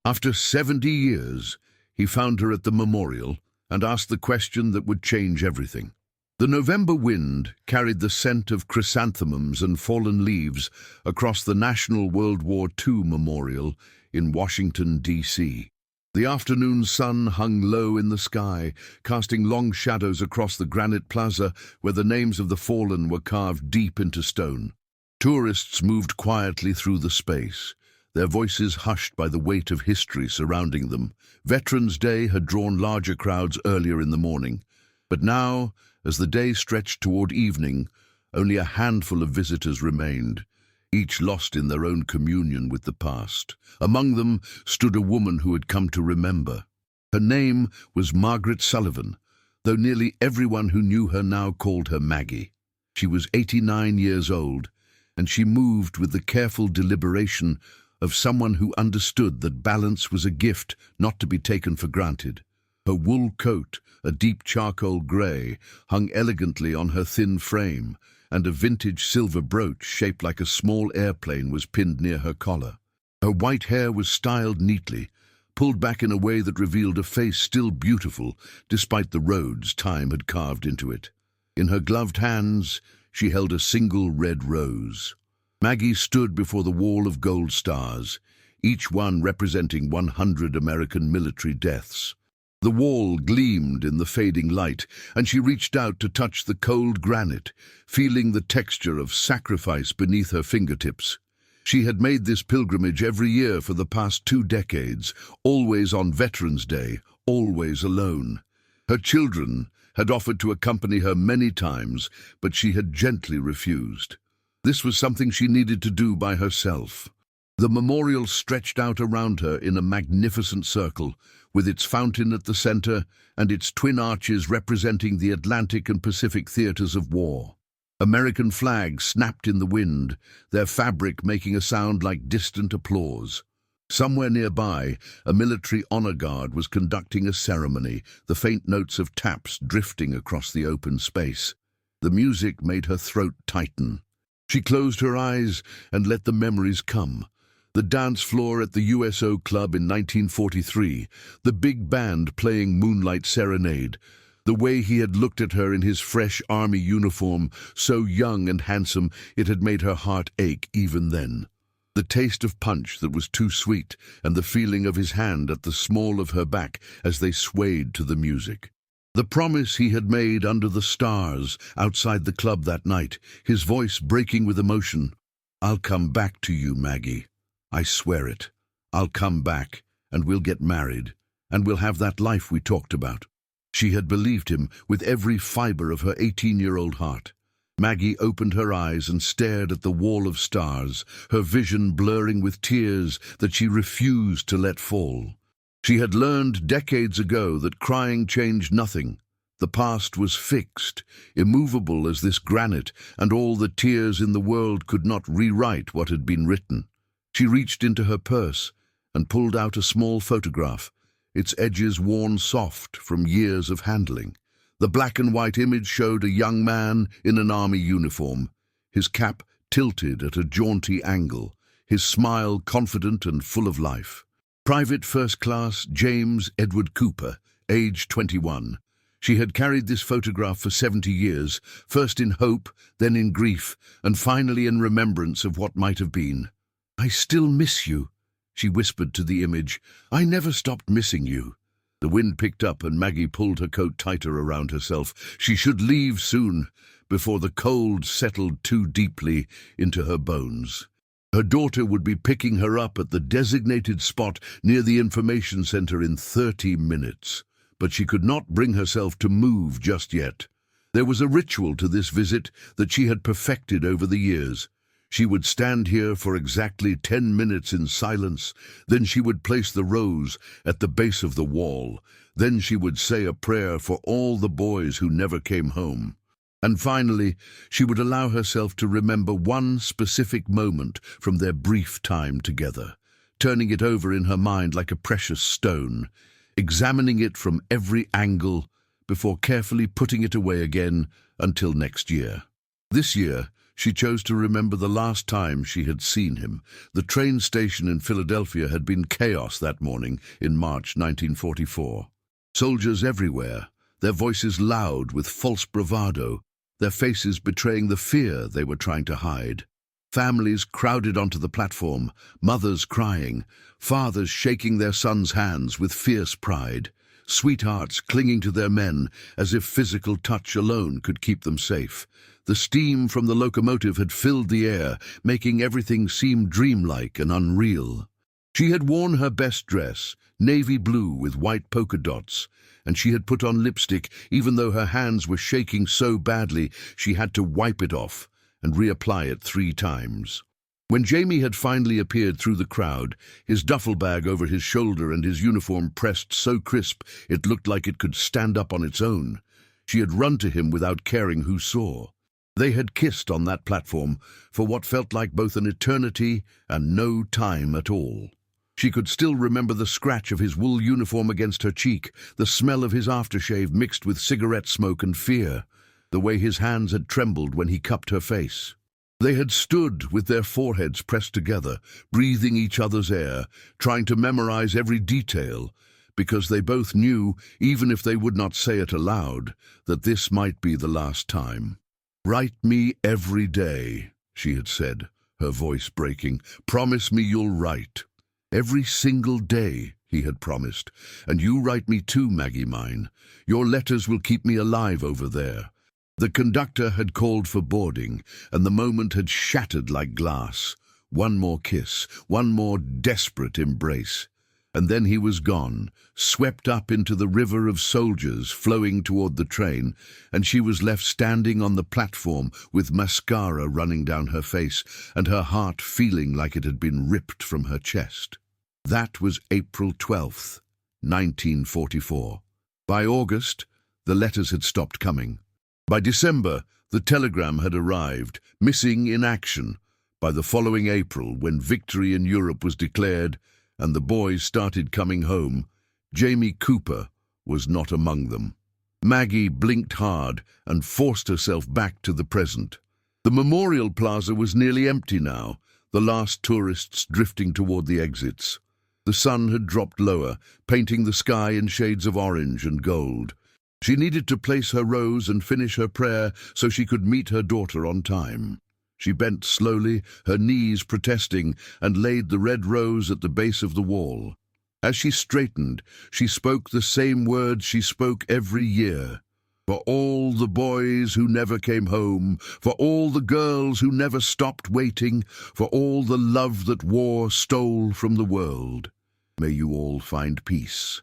After 70 years, he found her at the memorial and asked the question that would change everything. The November wind carried the scent of chrysanthemums and fallen leaves across the National World War II Memorial in Washington, D.C. The afternoon sun hung low in the sky, casting long shadows across the granite plaza where the names of the fallen were carved deep into stone. Tourists moved quietly through the space, their voices hushed by the weight of history surrounding them. Veterans Day had drawn larger crowds earlier in the morning, but now, as the day stretched toward evening, only a handful of visitors remained, each lost in their own communion with the past. Among them stood a woman who had come to remember. Her name was Margaret Sullivan, though nearly everyone who knew her now called her Maggie. She was 89 years old, and she moved with the careful deliberation of someone who understood that balance was a gift not to be taken for granted. Her wool coat, a deep charcoal grey, hung elegantly on her thin frame, and a vintage silver brooch shaped like a small airplane was pinned near her collar. Her white hair was styled neatly, pulled back in a way that revealed a face still beautiful despite the roads time had carved into it. In her gloved hands, she held a single red rose. Maggie stood before the wall of gold stars, each one representing 100 American military deaths. The wall gleamed in the fading light, and she reached out to touch the cold granite, feeling the texture of sacrifice beneath her fingertips. She had made this pilgrimage every year for the past 2 decades, always on Veterans Day, always alone. Her children had offered to accompany her many times, but she had gently refused. This was something she needed to do by herself. The memorial stretched out around her in a magnificent circle, with its fountain at the center and its twin arches representing the Atlantic and Pacific theaters of war. American flags snapped in the wind, their fabric making a sound like distant applause. Somewhere nearby, a military honor guard was conducting a ceremony, the faint notes of taps drifting across the open space. The music made her throat tighten. She closed her eyes and let the memories come. The dance floor at the USO Club in 1943, the big band playing Moonlight Serenade, the way he had looked at her in his fresh army uniform, so young and handsome it had made her heart ache even then. The taste of punch that was too sweet, and the feeling of his hand at the small of her back as they swayed to the music. The promise he had made under the stars outside the club that night, his voice breaking with emotion. "I'll come back to you, Maggie. I swear it. I'll come back, and we'll get married, and we'll have that life we talked about." She had believed him with every fiber of her 18-year-old heart. Maggie opened her eyes and stared at the wall of stars, her vision blurring with tears that she refused to let fall. She had learned decades ago that crying changed nothing. The past was fixed, immovable as this granite, and all the tears in the world could not rewrite what had been written. She reached into her purse and pulled out a small photograph, its edges worn soft from years of handling. The black and white image showed a young man in an army uniform, his cap tilted at a jaunty angle, his smile confident and full of life. Private First Class James Edward Cooper, age 21. She had carried this photograph for 70 years, first in hope, then in grief, and finally in remembrance of what might have been. "I still miss you," she whispered to the image. "I never stopped missing you." The wind picked up and Maggie pulled her coat tighter around herself. She should leave soon, before the cold settled too deeply into her bones. Her daughter would be picking her up at the designated spot near the information center in 30 minutes. But she could not bring herself to move just yet. There was a ritual to this visit that she had perfected over the years. She would stand here for exactly 10 minutes in silence, then she would place the rose at the base of the wall, then she would say a prayer for all the boys who never came home. And finally, she would allow herself to remember one specific moment from their brief time together, turning it over in her mind like a precious stone, examining it from every angle before carefully putting it away again until next year. This year, She chose to remember the last time she had seen him. The train station in Philadelphia had been chaos that morning in March 1944. Soldiers everywhere, their voices loud with false bravado, their faces betraying the fear they were trying to hide. Families crowded onto the platform, mothers crying, fathers shaking their sons' hands with fierce pride, sweethearts clinging to their men as if physical touch alone could keep them safe. The steam from the locomotive had filled the air, making everything seem dreamlike and unreal. She had worn her best dress, navy blue with white polka dots, and she had put on lipstick even though her hands were shaking so badly she had to wipe it off and reapply it 3 times. When Jamie had finally appeared through the crowd, his duffel bag over his shoulder and his uniform pressed so crisp it looked like it could stand up on its own, she had run to him without caring who saw. They had kissed on that platform for what felt like both an eternity and no time at all. She could still remember the scratch of his wool uniform against her cheek, the smell of his aftershave mixed with cigarette smoke and fear, the way his hands had trembled when he cupped her face. They had stood with their foreheads pressed together, breathing each other's air, trying to memorize every detail, because they both knew, even if they would not say it aloud, that this might be the last time. "Write me every day," she had said, her voice breaking. "Promise me you'll write." "Every single day," he had promised. "And you write me too, Maggie mine. Your letters will keep me alive over there." The conductor had called for boarding, and the moment had shattered like glass. One more kiss, one more desperate embrace. And then he was gone, swept up into the river of soldiers flowing toward the train, and she was left standing on the platform with mascara running down her face and her heart feeling like it had been ripped from her chest. That was April 12th, 1944. By August, the letters had stopped coming. By December, the telegram had arrived, missing in action. By the following April, when victory in Europe was declared and the boys started coming home, Jamie Cooper was not among them. Maggie blinked hard and forced herself back to the present. The Memorial Plaza was nearly empty now, the last tourists drifting toward the exits. The sun had dropped lower, painting the sky in shades of orange and gold. She needed to place her rose and finish her prayer so she could meet her daughter on time. She bent slowly, her knees protesting, and laid the red rose at the base of the wall. As she straightened, she spoke the same words she spoke every year. For all the boys who never came home, for all the girls who never stopped waiting, for all the love that war stole from the world, may you all find peace.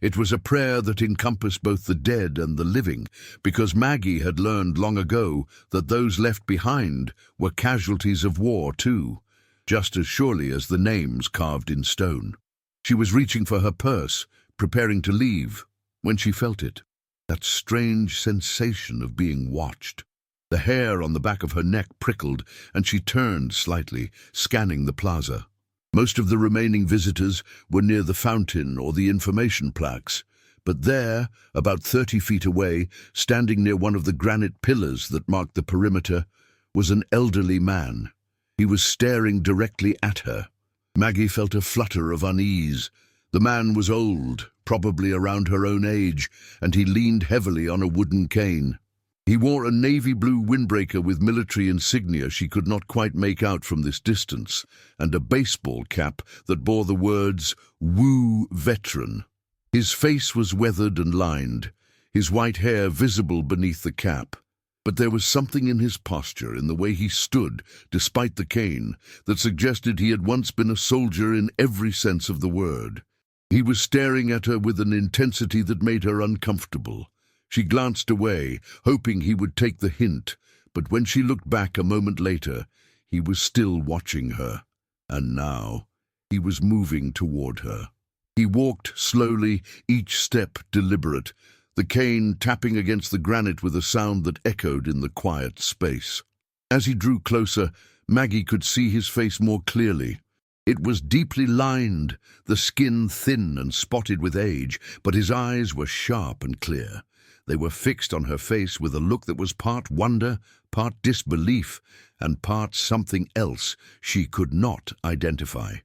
It was a prayer that encompassed both the dead and the living, because Maggie had learned long ago that those left behind were casualties of war too, just as surely as the names carved in stone. She was reaching for her purse, preparing to leave, when she felt it, that strange sensation of being watched. The hair on the back of her neck prickled, and she turned slightly, scanning the plaza. Most of the remaining visitors were near the fountain or the information plaques, but there, about 30 feet away, standing near one of the granite pillars that marked the perimeter, was an elderly man. He was staring directly at her. Maggie felt a flutter of unease. The man was old, probably around her own age, and he leaned heavily on a wooden cane. He wore a navy blue windbreaker with military insignia she could not quite make out from this distance, and a baseball cap that bore the words, "Woo Veteran." His face was weathered and lined, his white hair visible beneath the cap. But there was something in his posture, in the way he stood, despite the cane, that suggested he had once been a soldier in every sense of the word. He was staring at her with an intensity that made her uncomfortable. She glanced away, hoping he would take the hint, but when she looked back a moment later, he was still watching her, and now he was moving toward her. He walked slowly, each step deliberate, the cane tapping against the granite with a sound that echoed in the quiet space. As he drew closer, Maggie could see his face more clearly. It was deeply lined, the skin thin and spotted with age, but his eyes were sharp and clear. They were fixed on her face with a look that was part wonder, part disbelief, and part something else she could not identify.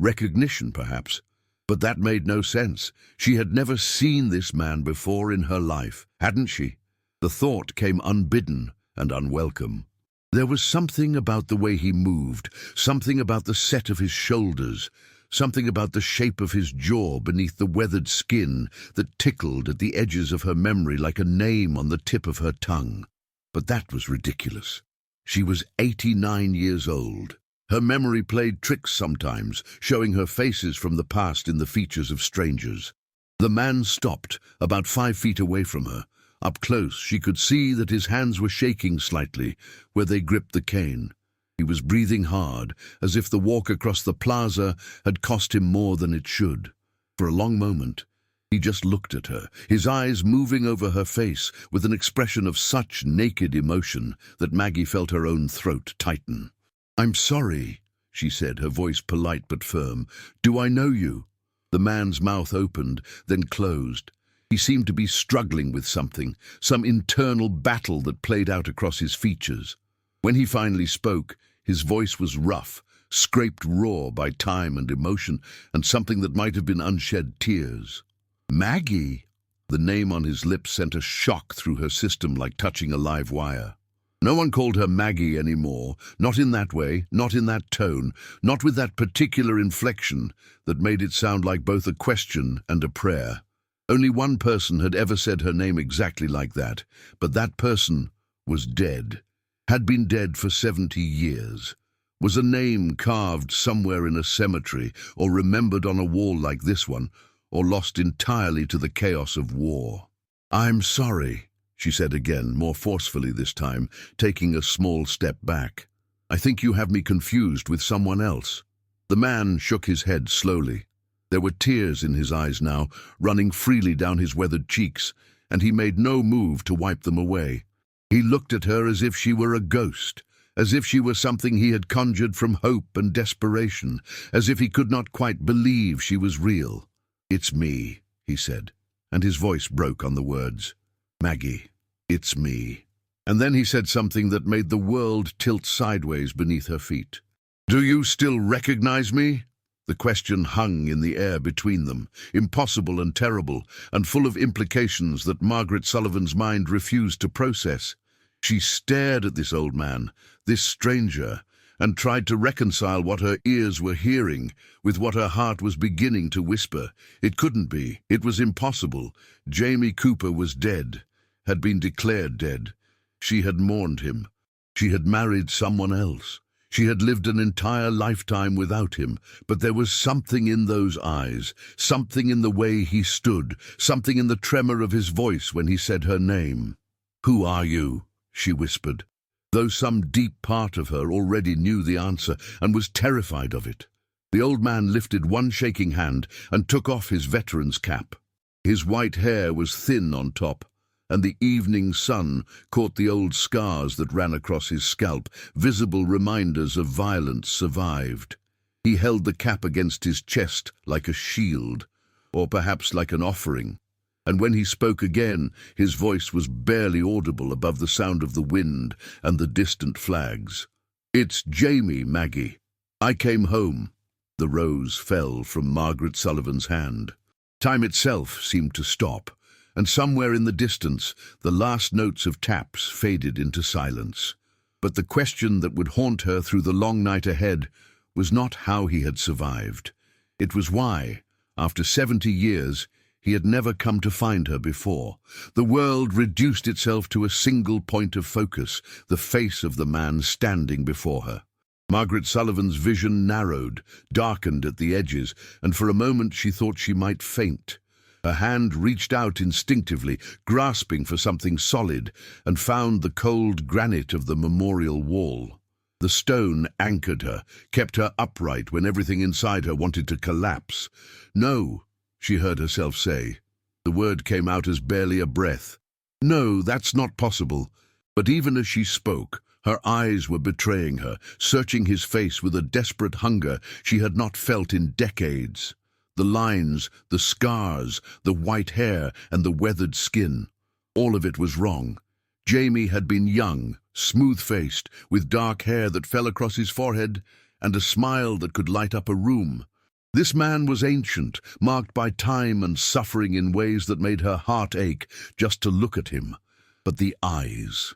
Recognition, perhaps. But that made no sense. She had never seen this man before in her life, hadn't she? The thought came unbidden and unwelcome. There was something about the way he moved, something about the set of his shoulders, something about the shape of his jaw beneath the weathered skin that tickled at the edges of her memory like a name on the tip of her tongue. But that was ridiculous. She was 89 years old. Her memory played tricks sometimes, showing her faces from the past in the features of strangers. The man stopped, about 5 feet away from her. Up close, she could see that his hands were shaking slightly where they gripped the cane. He was breathing hard, as if the walk across the plaza had cost him more than it should. For a long moment, he just looked at her, his eyes moving over her face with an expression of such naked emotion that Maggie felt her own throat tighten. "I'm sorry," she said, her voice polite but firm. "Do I know you?" The man's mouth opened, then closed. He seemed to be struggling with something, some internal battle that played out across his features. When he finally spoke, his voice was rough, scraped raw by time and emotion, and something that might have been unshed tears. "Maggie!" The name on his lips sent a shock through her system like touching a live wire. No one called her Maggie anymore, not in that way, not in that tone, not with that particular inflection that made it sound like both a question and a prayer. Only one person had ever said her name exactly like that, but that person was dead. Had been dead for 70 years. Was a name carved somewhere in a cemetery, or remembered on a wall like this one, or lost entirely to the chaos of war. "I'm sorry," she said again, more forcefully this time, taking a small step back. "I think you have me confused with someone else." The man shook his head slowly. There were tears in his eyes now, running freely down his weathered cheeks, and he made no move to wipe them away. He looked at her as if she were a ghost, as if she were something he had conjured from hope and desperation, as if he could not quite believe she was real. "It's me," he said, and his voice broke on the words. "Maggie, it's me." And then he said something that made the world tilt sideways beneath her feet. "Do you still recognize me?" The question hung in the air between them, impossible and terrible, and full of implications that Margaret Sullivan's mind refused to process. She stared at this old man, this stranger, and tried to reconcile what her ears were hearing with what her heart was beginning to whisper. It couldn't be. It was impossible. Jamie Cooper was dead, had been declared dead. She had mourned him. She had married someone else. She had lived an entire lifetime without him, but there was something in those eyes, something in the way he stood, something in the tremor of his voice when he said her name. "Who are you?" she whispered, though some deep part of her already knew the answer and was terrified of it. The old man lifted one shaking hand and took off his veteran's cap. His white hair was thin on top, and the evening sun caught the old scars that ran across his scalp, visible reminders of violence survived. He held the cap against his chest like a shield, or perhaps like an offering, and when he spoke again, his voice was barely audible above the sound of the wind and the distant flags. "It's Jamie, Maggie. I came home." The rose fell from Margaret Sullivan's hand. Time itself seemed to stop, and somewhere in the distance, the last notes of taps faded into silence. But the question that would haunt her through the long night ahead was not how he had survived. It was why, after 70 years, he had never come to find her before. The world reduced itself to a single point of focus, the face of the man standing before her. Margaret Sullivan's vision narrowed, darkened at the edges, and for a moment she thought she might faint. Her hand reached out instinctively, grasping for something solid, and found the cold granite of the memorial wall. The stone anchored her, kept her upright when everything inside her wanted to collapse. "No," she heard herself say. The word came out as barely a breath. "No, that's not possible." But even as she spoke, her eyes were betraying her, searching his face with a desperate hunger she had not felt in decades. The lines, the scars, the white hair, and the weathered skin. All of it was wrong. Jamie had been young, smooth-faced, with dark hair that fell across his forehead and a smile that could light up a room. This man was ancient, marked by time and suffering in ways that made her heart ache just to look at him. But the eyes,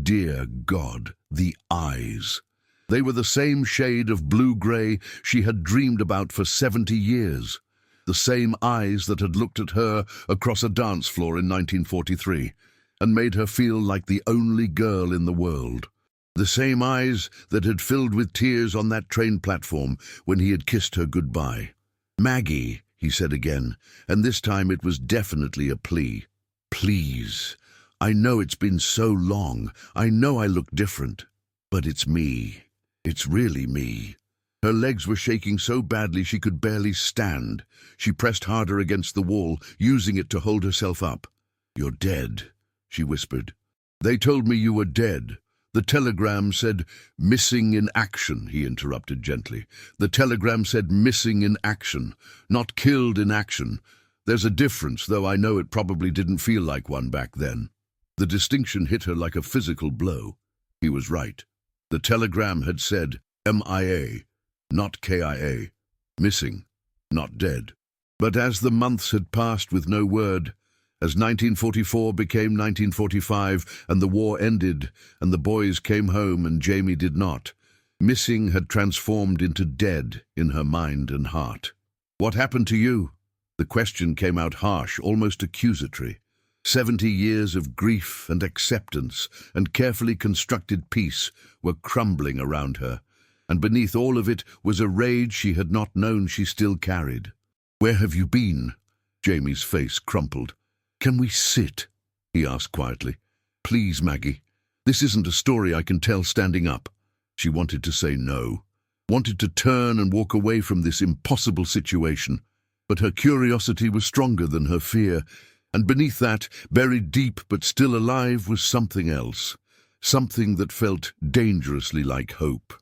dear God, the eyes. They were the same shade of blue-grey she had dreamed about for 70 years. The same eyes that had looked at her across a dance floor in 1943 and made her feel like the only girl in the world. The same eyes that had filled with tears on that train platform when he had kissed her goodbye. "Maggie," he said again, and this time it was definitely a plea. "Please. I know it's been so long. I know I look different. But it's me. It's really me." Her legs were shaking so badly she could barely stand. She pressed harder against the wall, using it to hold herself up. "You're dead," she whispered. "They told me you were dead. The telegram said missing in action," he interrupted gently. "The telegram said missing in action, not killed in action. There's a difference, though I know it probably didn't feel like one back then." The distinction hit her like a physical blow. He was right. The telegram had said MIA, not KIA. Missing, not dead. But as the months had passed with no word, as 1944 became 1945 and the war ended and the boys came home and Jamie did not, missing had transformed into dead in her mind and heart. "What happened to you?" The question came out harsh, almost accusatory. 70 years of grief and acceptance and carefully constructed peace were crumbling around her, and beneath all of it was a rage she had not known she still carried. "Where have you been?" Jamie's face crumpled. "Can we sit?" he asked quietly. "Please, Maggie. This isn't a story I can tell standing up." She wanted to say no, wanted to turn and walk away from this impossible situation, but her curiosity was stronger than her fear, and beneath that, buried deep but still alive, was something else, something that felt dangerously like hope.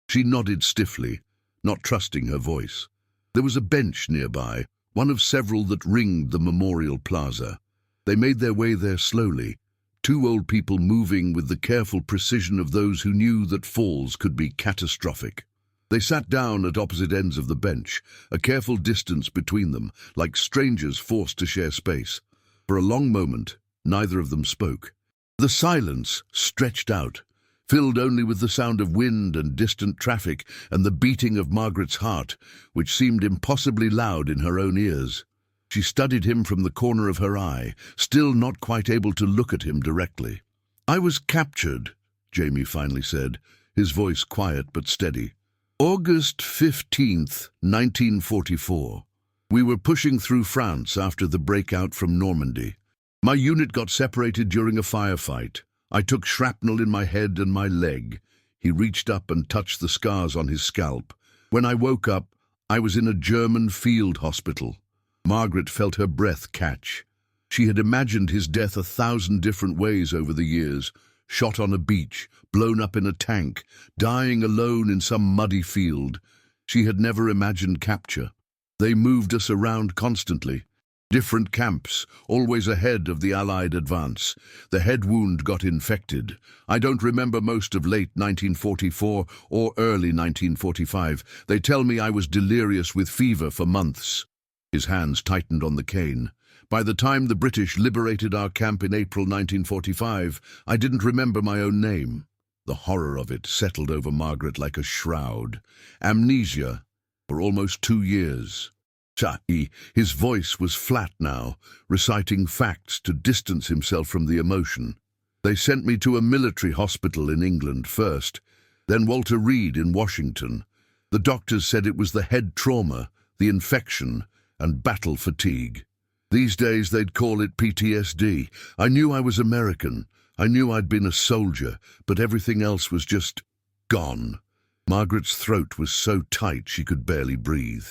She nodded stiffly, not trusting her voice. There was a bench nearby, one of several that ringed the Memorial Plaza. They made their way there slowly, two old people moving with the careful precision of those who knew that falls could be catastrophic. They sat down at opposite ends of the bench, a careful distance between them, like strangers forced to share space. For a long moment, neither of them spoke. The silence stretched out, filled only with the sound of wind and distant traffic and the beating of Margaret's heart, which seemed impossibly loud in her own ears. She studied him from the corner of her eye, still not quite able to look at him directly. "I was captured," Jamie finally said, his voice quiet but steady. "August 15th, 1944. We were pushing through France after the breakout from Normandy. My unit got separated during a firefight. I took shrapnel in my head and my leg." He reached up and touched the scars on his scalp. "When I woke up, I was in a German field hospital." Margaret felt her breath catch. She had imagined his death 1,000 different ways over the years. Shot on a beach, blown up in a tank, dying alone in some muddy field. She had never imagined capture. They moved us around constantly. Different camps, always ahead of the Allied advance. The head wound got infected. I don't remember most of late 1944 or early 1945. They tell me I was delirious with fever for months. His hands tightened on the cane. By the time the British liberated our camp in April 1945, I didn't remember my own name. The horror of it settled over Margaret like a shroud. Amnesia for almost 2 years. His voice was flat now, reciting facts to distance himself from the emotion. "They sent me to a military hospital in England first, then Walter Reed in Washington. The doctors said it was the head trauma, the infection, and battle fatigue. These days they'd call it PTSD. I knew I was American. I knew I'd been a soldier, but everything else was just gone." Margaret's throat was so tight she could barely breathe.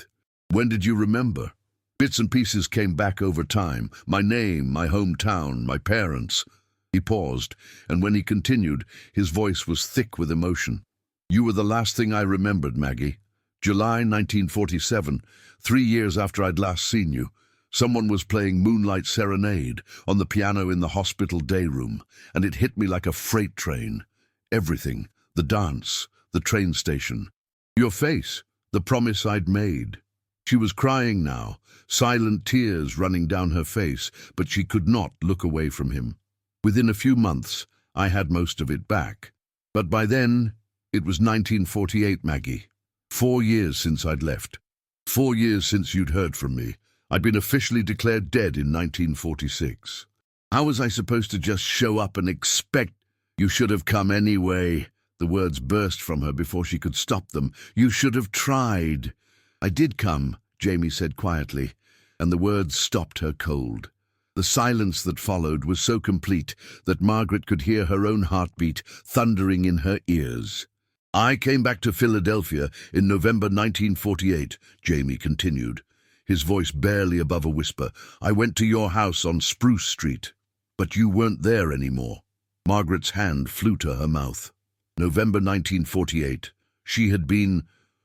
"When did you remember?" "Bits and pieces came back over time. My name, my hometown, my parents." He paused, and when he continued, his voice was thick with emotion. "You were the last thing I remembered, Maggie. July 1947, 3 years after I'd last seen you. Someone was playing Moonlight Serenade on the piano in the hospital day room, and it hit me like a freight train. Everything, the dance, the train station. Your face, the promise I'd made. She was crying now, silent tears running down her face, but she could not look away from him. Within a few months, I had most of it back. But by then, it was 1948, Maggie. 4 years since I'd left. 4 years since you'd heard from me. I'd been officially declared dead in 1946. How was I supposed to just show up and expect? You should have come anyway. The words burst from her before she could stop them. You should have tried. I did come, Jamie said quietly, and the words stopped her cold. The silence that followed was so complete that Margaret could hear her own heartbeat thundering in her ears. I came back to Philadelphia in November 1948, Jamie continued, his voice barely above a whisper. I went to your house on Spruce Street, but you weren't there anymore. Margaret's hand flew to her mouth. November 1948. She had been...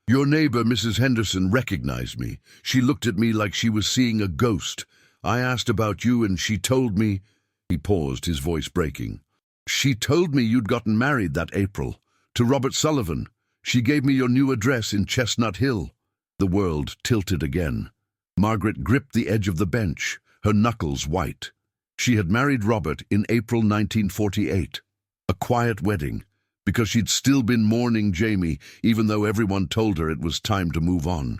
Your neighbor, Mrs. Henderson, recognized me. She looked at me like she was seeing a ghost. I asked about you and she told me... He paused, his voice breaking. She told me you'd gotten married that April. To Robert Sullivan. She gave me your new address in Chestnut Hill. The world tilted again. Margaret gripped the edge of the bench, her knuckles white. She had married Robert in April 1948. A quiet wedding, because she'd still been mourning Jamie, even though everyone told her it was time to move on.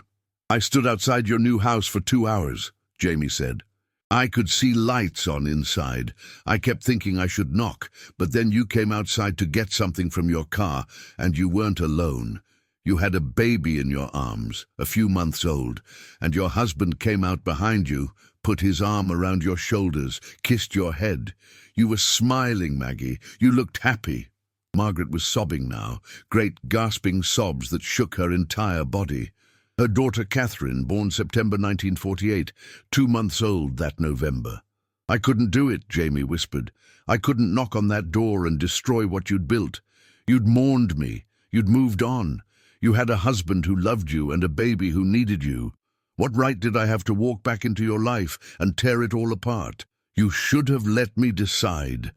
I stood outside your new house for 2 hours, Jamie said. I could see lights on inside. I kept thinking I should knock, but then you came outside to get something from your car, and you weren't alone. You had a baby in your arms, a few months old, and your husband came out behind you, put his arm around your shoulders, kissed your head. You were smiling, Maggie. You looked happy. Margaret was sobbing now, great gasping sobs that shook her entire body. Her daughter Catherine, born September 1948, 2 months old that November. I couldn't do it, Jamie whispered. I couldn't knock on that door and destroy what you'd built. You'd mourned me. You'd moved on. You had a husband who loved you and a baby who needed you. What right did I have to walk back into your life and tear it all apart? You should have let me decide.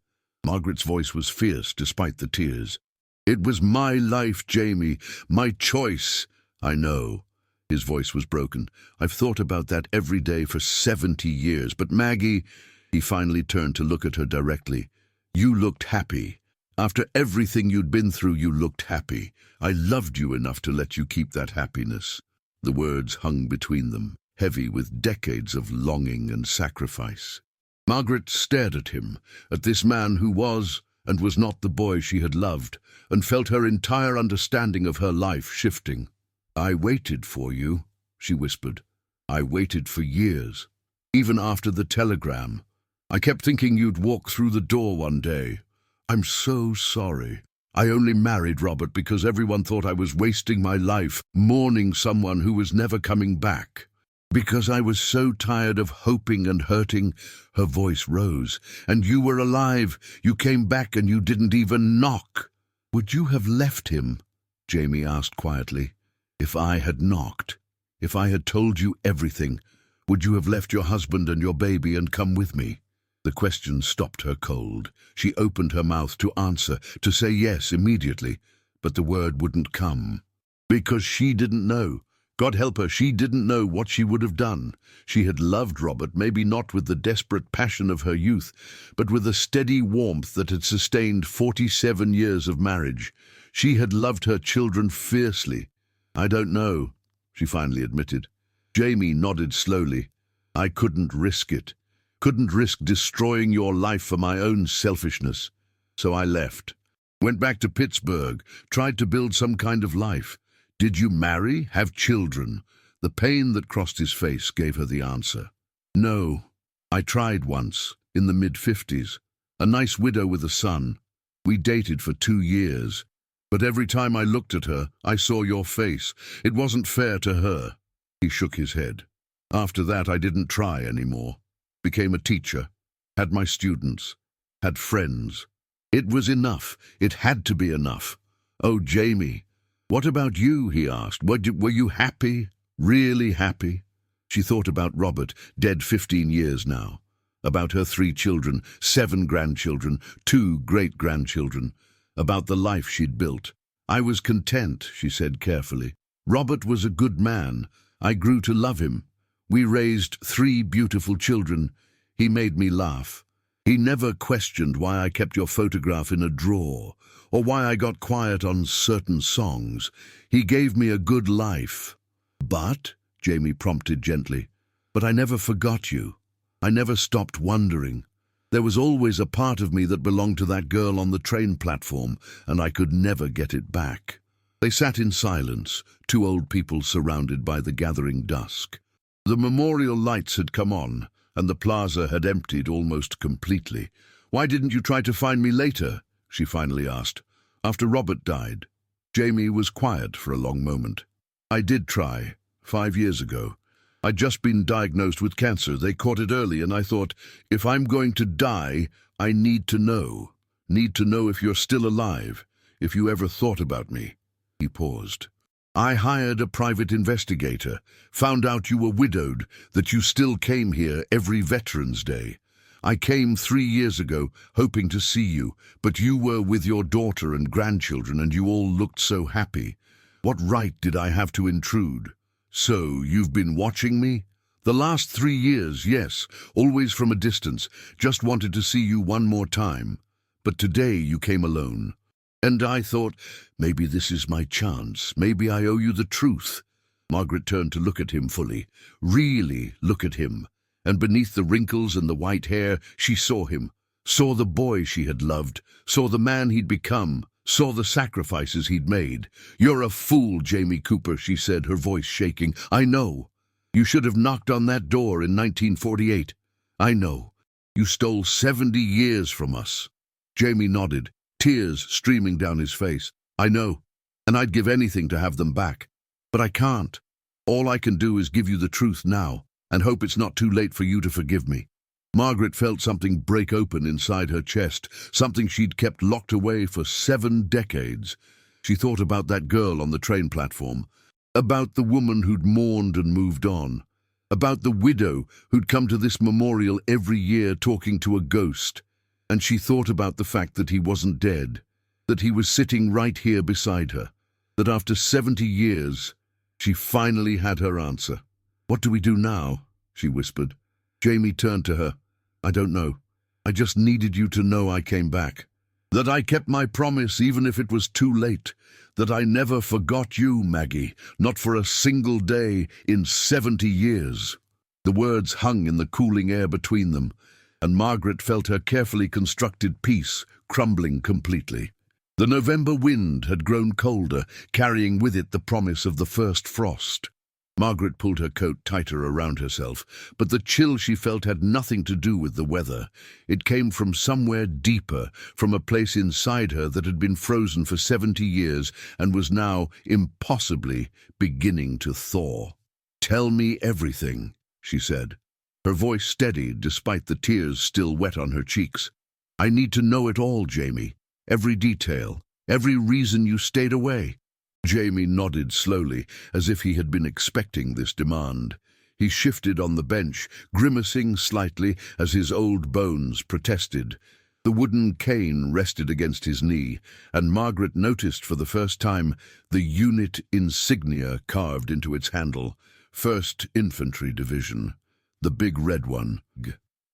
Margaret's voice was fierce despite the tears. It was my life, Jamie, my choice. I know. His voice was broken. I've thought about that every day for 70 years. But Maggie, he finally turned to look at her directly. You looked happy. After everything you'd been through, you looked happy. I loved you enough to let you keep that happiness. The words hung between them, heavy with decades of longing and sacrifice. Margaret stared at him, at this man who was and was not the boy she had loved, and felt her entire understanding of her life shifting. I waited for you, she whispered. I waited for years, even after the telegram. I kept thinking you'd walk through the door one day. I'm so sorry. I only married Robert because everyone thought I was wasting my life, mourning someone who was never coming back. Because I was so tired of hoping and hurting, her voice rose. And you were alive. You came back and you didn't even knock. Would you have left him? Jamie asked quietly. If I had knocked, if I had told you everything, would you have left your husband and your baby and come with me? The question stopped her cold. She opened her mouth to answer, to say yes immediately, but the word wouldn't come. Because she didn't know. God help her, she didn't know what she would have done. She had loved Robert, maybe not with the desperate passion of her youth, but with a steady warmth that had sustained 47 years of marriage. She had loved her children fiercely. I don't know, she finally admitted. Jamie nodded slowly. I couldn't risk it. Couldn't risk destroying your life for my own selfishness. So I left. Went back to Pittsburgh, tried to build some kind of life. Did you marry, have children? The pain that crossed his face gave her the answer. No. I tried once, in the mid-50s. A nice widow with a son. We dated for 2 years. But every time I looked at her, I saw your face. It wasn't fair to her. He shook his head. After that, I didn't try anymore. Became a teacher. Had my students. Had friends. It was enough. It had to be enough. Oh, Jamie, what about you? He asked. Were you happy? Really happy? She thought about Robert, dead 15 years now. About her 3 children, 7 grandchildren, 2 great-grandchildren. About the life she'd built. I was content, she said carefully. Robert was a good man. I grew to love him. We raised 3 beautiful children. He made me laugh. He never questioned why I kept your photograph in a drawer, or why I got quiet on certain songs. He gave me a good life. But, Jamie prompted gently, but I never forgot you. I never stopped wondering. There was always a part of me that belonged to that girl on the train platform, and I could never get it back. They sat in silence, 2 old people surrounded by the gathering dusk. The memorial lights had come on, and the plaza had emptied almost completely. "Why didn't you try to find me later?" she finally asked. "After Robert died." Jamie was quiet for a long moment. "I did try, 5 years ago. I'd just been diagnosed with cancer. They caught it early, and I thought, if I'm going to die, I need to know. Need to know if you're still alive, if you ever thought about me." He paused. "I hired a private investigator, found out you were widowed, that you still came here every Veterans Day. I came 3 years ago, hoping to see you, but you were with your daughter and grandchildren, and you all looked so happy. What right did I have to intrude? So, you've been watching me?" "The last 3 years, yes, always from a distance, just wanted to see you one more time. But today you came alone. And I thought, maybe this is my chance, maybe I owe you the truth." Margaret turned to look at him fully, really look at him. And beneath the wrinkles and the white hair, she saw him, saw the boy she had loved, saw the man he'd become, saw the sacrifices he'd made. "You're a fool, Jamie Cooper," she said, her voice shaking. "I know. You should have knocked on that door in 1948. I know. You stole 70 years from us." Jamie nodded, tears streaming down his face. "I know, and I'd give anything to have them back. But I can't. All I can do is give you the truth now, and hope it's not too late for you to forgive me." Margaret felt something break open inside her chest, something she'd kept locked away for 7 decades. She thought about that girl on the train platform, about the woman who'd mourned and moved on, about the widow who'd come to this memorial every year talking to a ghost. And she thought about the fact that he wasn't dead, that he was sitting right here beside her, that after 70 years, she finally had her answer. "What do we do now?" she whispered. Jamie turned to her. "I don't know. I just needed you to know I came back. That I kept my promise even if it was too late. That I never forgot you, Maggie, not for a single day in 70 years. The words hung in the cooling air between them, and Margaret felt her carefully constructed peace crumbling completely. The November wind had grown colder, carrying with it the promise of the first frost. Margaret pulled her coat tighter around herself, but the chill she felt had nothing to do with the weather. It came from somewhere deeper, from a place inside her that had been frozen for 70 years and was now impossibly beginning to thaw. "Tell me everything," she said. Her voice steadied despite the tears still wet on her cheeks. "I need to know it all, Jamie. Every detail, every reason you stayed away." Jamie nodded slowly, as if he had been expecting this demand. He shifted on the bench, grimacing slightly as his old bones protested. The wooden cane rested against his knee, and Margaret noticed for the first time the unit insignia carved into its handle. 1st Infantry Division. The big red one.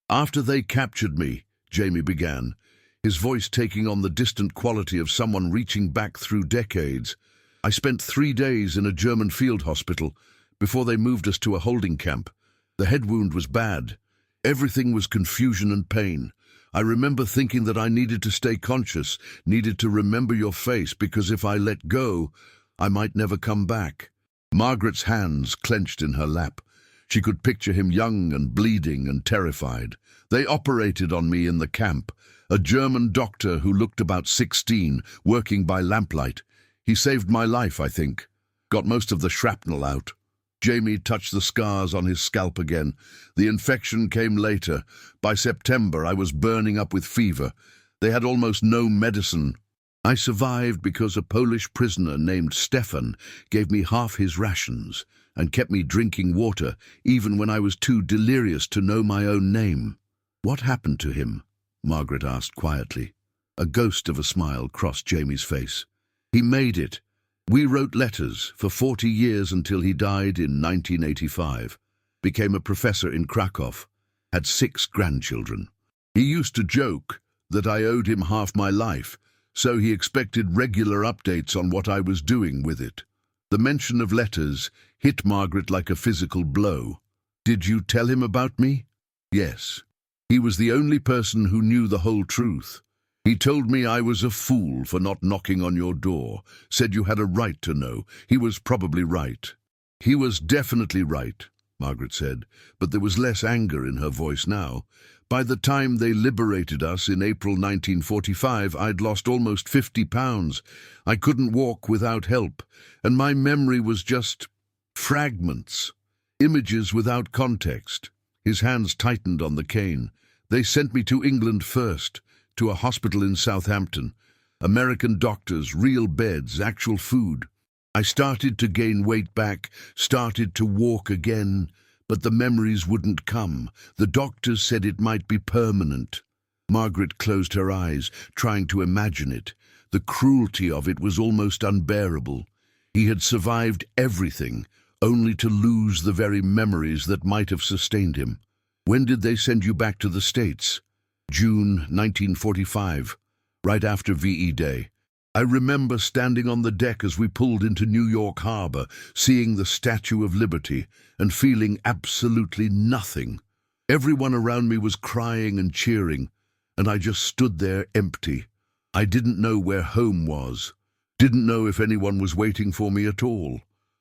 "After they captured me," Jamie began, his voice taking on the distant quality of someone reaching back through decades. "I spent 3 days in a German field hospital before they moved us to a holding camp. The head wound was bad. Everything was confusion and pain. I remember thinking that I needed to stay conscious, needed to remember your face, because if I let go, I might never come back." Margaret's hands clenched in her lap. She could picture him young and bleeding and terrified. "They operated on me in the camp. A German doctor who looked about 16, working by lamplight. He saved my life, I think. Got most of the shrapnel out." Jamie touched the scars on his scalp again. "The infection came later. By September, I was burning up with fever. They had almost no medicine. I survived because a Polish prisoner named Stefan gave me half his rations, and kept me drinking water even when I was too delirious to know my own name. What happened to him? Margaret asked quietly. A ghost of a smile crossed Jamie's face. He made it. We wrote letters for 40 years until he died in 1985. Became a professor in Krakow. Had 6 grandchildren. He used to joke that I owed him half my life, so he expected regular updates on what I was doing with it. The mention of letters hit Margaret like a physical blow. Did you tell him about me? Yes. He was the only person who knew the whole truth. He told me I was a fool for not knocking on your door, said you had a right to know. He was probably right. He was definitely right, Margaret said, but there was less anger in her voice now. By the time they liberated us in April 1945, I'd lost almost 50 pounds. I couldn't walk without help, and my memory was just fragments, images without context. His hands tightened on the cane. They sent me to England first, to a hospital in Southampton. American doctors, real beds, actual food. I started to gain weight back, started to walk again, but the memories wouldn't come. The doctors said it might be permanent. Margaret closed her eyes, trying to imagine it. The cruelty of it was almost unbearable. He had survived everything, only to lose the very memories that might have sustained him. When did they send you back to the States? June 1945, right after VE Day. I remember standing on the deck as we pulled into New York Harbor, seeing the Statue of Liberty, and feeling absolutely nothing. Everyone around me was crying and cheering, and I just stood there empty. I didn't know where home was. Didn't know if anyone was waiting for me at all.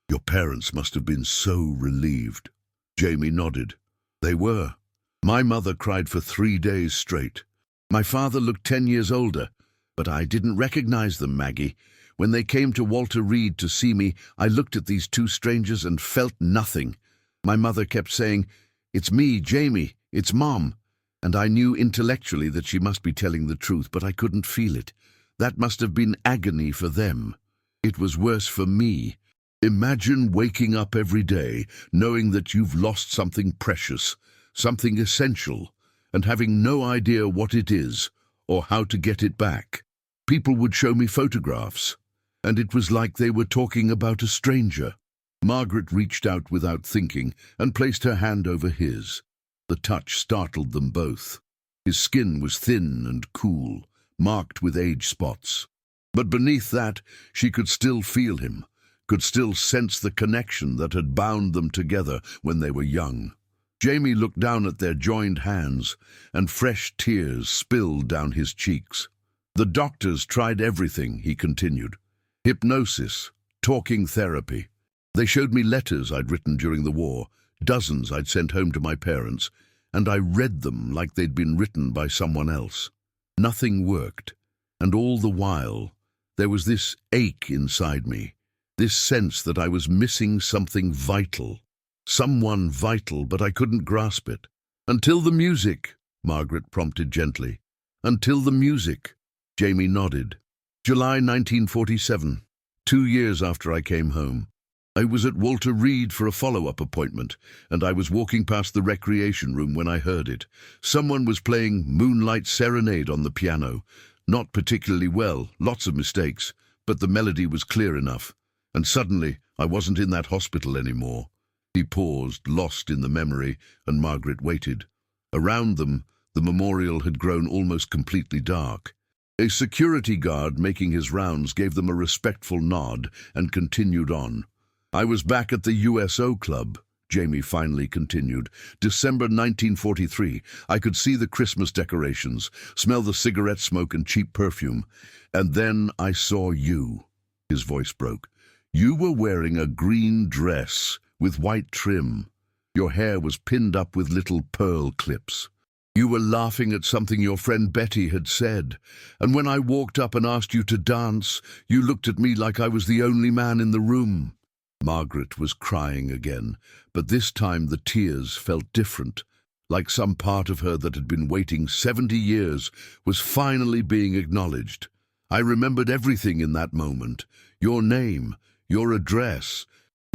Your parents must have been so relieved. Jamie nodded. They were. My mother cried for 3 days straight. My father looked 10 years older, but I didn't recognize them, Maggie. When they came to Walter Reed to see me, I looked at these 2 strangers and felt nothing. My mother kept saying, "It's me, Jamie, it's Mom." And I knew intellectually that she must be telling the truth, but I couldn't feel it. That must have been agony for them. It was worse for me. Imagine waking up every day, knowing that you've lost something precious, something essential, and having no idea what it is or how to get it back. People would show me photographs, and it was like they were talking about a stranger. Margaret reached out without thinking and placed her hand over his. The touch startled them both. His skin was thin and cool, marked with age spots. But beneath that, she could still feel him, could still sense the connection that had bound them together when they were young. Jamie looked down at their joined hands, and fresh tears spilled down his cheeks. The doctors tried everything, he continued. Hypnosis, talking therapy. They showed me letters I'd written during the war, dozens I'd sent home to my parents, and I read them like they'd been written by someone else. Nothing worked, and all the while, there was this ache inside me, this sense that I was missing something vital. Someone vital, but I couldn't grasp it. Until the music, Margaret prompted gently. Until the music. Jamie nodded. July 1947, 2 years after I came home. I was at Walter Reed for a follow-up appointment, and I was walking past the recreation room when I heard it. Someone was playing Moonlight Serenade on the piano. Not particularly well, lots of mistakes, but the melody was clear enough. And suddenly, I wasn't in that hospital anymore. He paused, lost in the memory, and Margaret waited. Around them, the memorial had grown almost completely dark. A security guard making his rounds gave them a respectful nod and continued on. I was back at the USO Club, Jamie finally continued. December 1943. I could see the Christmas decorations, smell the cigarette smoke and cheap perfume. And then I saw you. His voice broke. You were wearing a green dress with white trim. Your hair was pinned up with little pearl clips. You were laughing at something your friend Betty had said, and when I walked up and asked you to dance, you looked at me like I was the only man in the room. Margaret was crying again, but this time the tears felt different, like some part of her that had been waiting 70 years was finally being acknowledged. I remembered everything in that moment, your name, your address,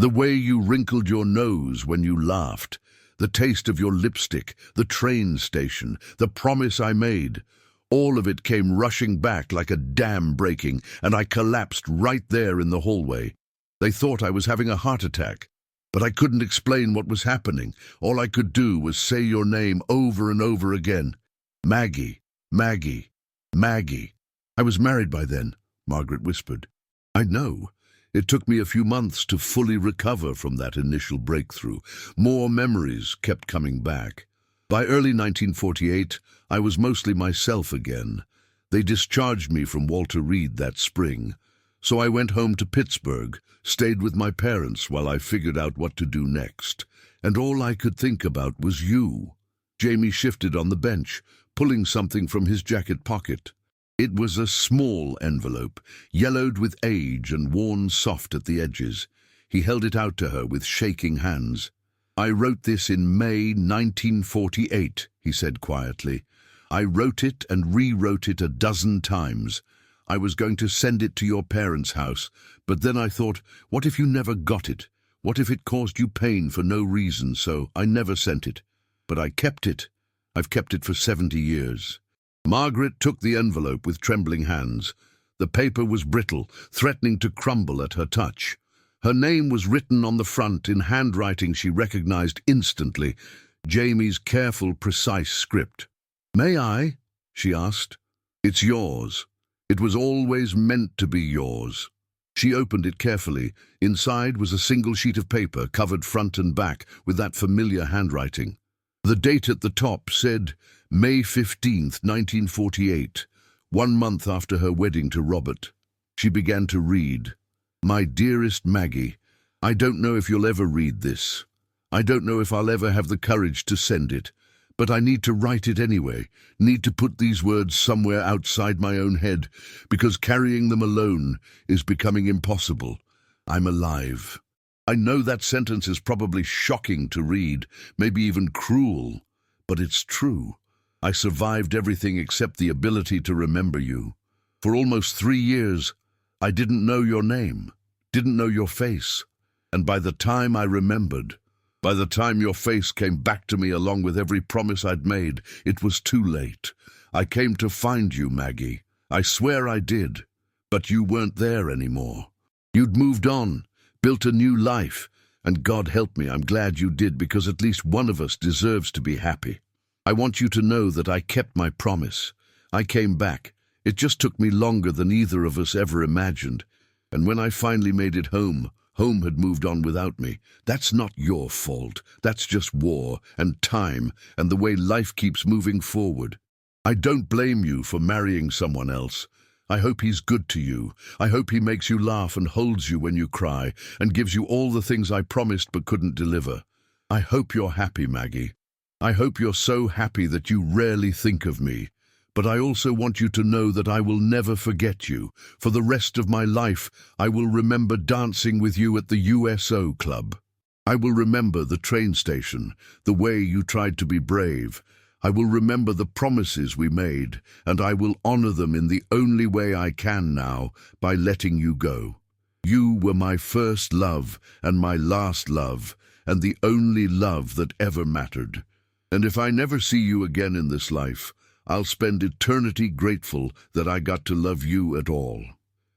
The way you wrinkled your nose when you laughed, the taste of your lipstick, the train station, the promise I made. All of it came rushing back like a dam breaking, and I collapsed right there in the hallway. They thought I was having a heart attack, but I couldn't explain what was happening. All I could do was say your name over and over again. Maggie, Maggie, Maggie. I was married by then, Margaret whispered. I know. It took me a few months to fully recover from that initial breakthrough. More memories kept coming back. By early 1948, I was mostly myself again. They discharged me from Walter Reed that spring. So I went home to Pittsburgh, stayed with my parents while I figured out what to do next. And all I could think about was you. Jamie shifted on the bench, pulling something from his jacket pocket. It was a small envelope, yellowed with age and worn soft at the edges. He held it out to her with shaking hands. I wrote this in May 1948, he said quietly. I wrote it and rewrote it a dozen times. I was going to send it to your parents' house, but then I thought, what if you never got it? What if it caused you pain for no reason? So I never sent it. But I kept it. I've kept it for 70 years. Margaret took the envelope with trembling hands. The paper was brittle, threatening to crumble at her touch. Her name was written on the front in handwriting she recognized instantly, Jamie's careful, precise script. May I? She asked. It's yours. It was always meant to be yours. She opened it carefully. Inside was a single sheet of paper, covered front and back with that familiar handwriting. The date at the top said May 15th, 1948, 1 month after her wedding to Robert. She began to read. My dearest Maggie, I don't know if you'll ever read this. I don't know if I'll ever have the courage to send it, but I need to write it anyway, need to put these words somewhere outside my own head, because carrying them alone is becoming impossible. I'm alive. I know that sentence is probably shocking to read, maybe even cruel, but it's true. I survived everything except the ability to remember you. For almost 3 years, I didn't know your name, didn't know your face. And by the time I remembered, by the time your face came back to me along with every promise I'd made, it was too late. I came to find you, Maggie. I swear I did. But you weren't there anymore. You'd moved on, built a new life, and God help me, I'm glad you did, because at least one of us deserves to be happy. I want you to know that I kept my promise. I came back. It just took me longer than either of us ever imagined. And when I finally made it home, home had moved on without me. That's not your fault. That's just war and time and the way life keeps moving forward. I don't blame you for marrying someone else. I hope he's good to you. I hope he makes you laugh and holds you when you cry and gives you all the things I promised but couldn't deliver. I hope you're happy, Maggie. I hope you're so happy that you rarely think of me. But I also want you to know that I will never forget you. For the rest of my life, I will remember dancing with you at the USO Club. I will remember the train station, the way you tried to be brave. I will remember the promises we made, and I will honor them in the only way I can now, by letting you go. You were my first love and my last love, and the only love that ever mattered. And if I never see you again in this life, I'll spend eternity grateful that I got to love you at all.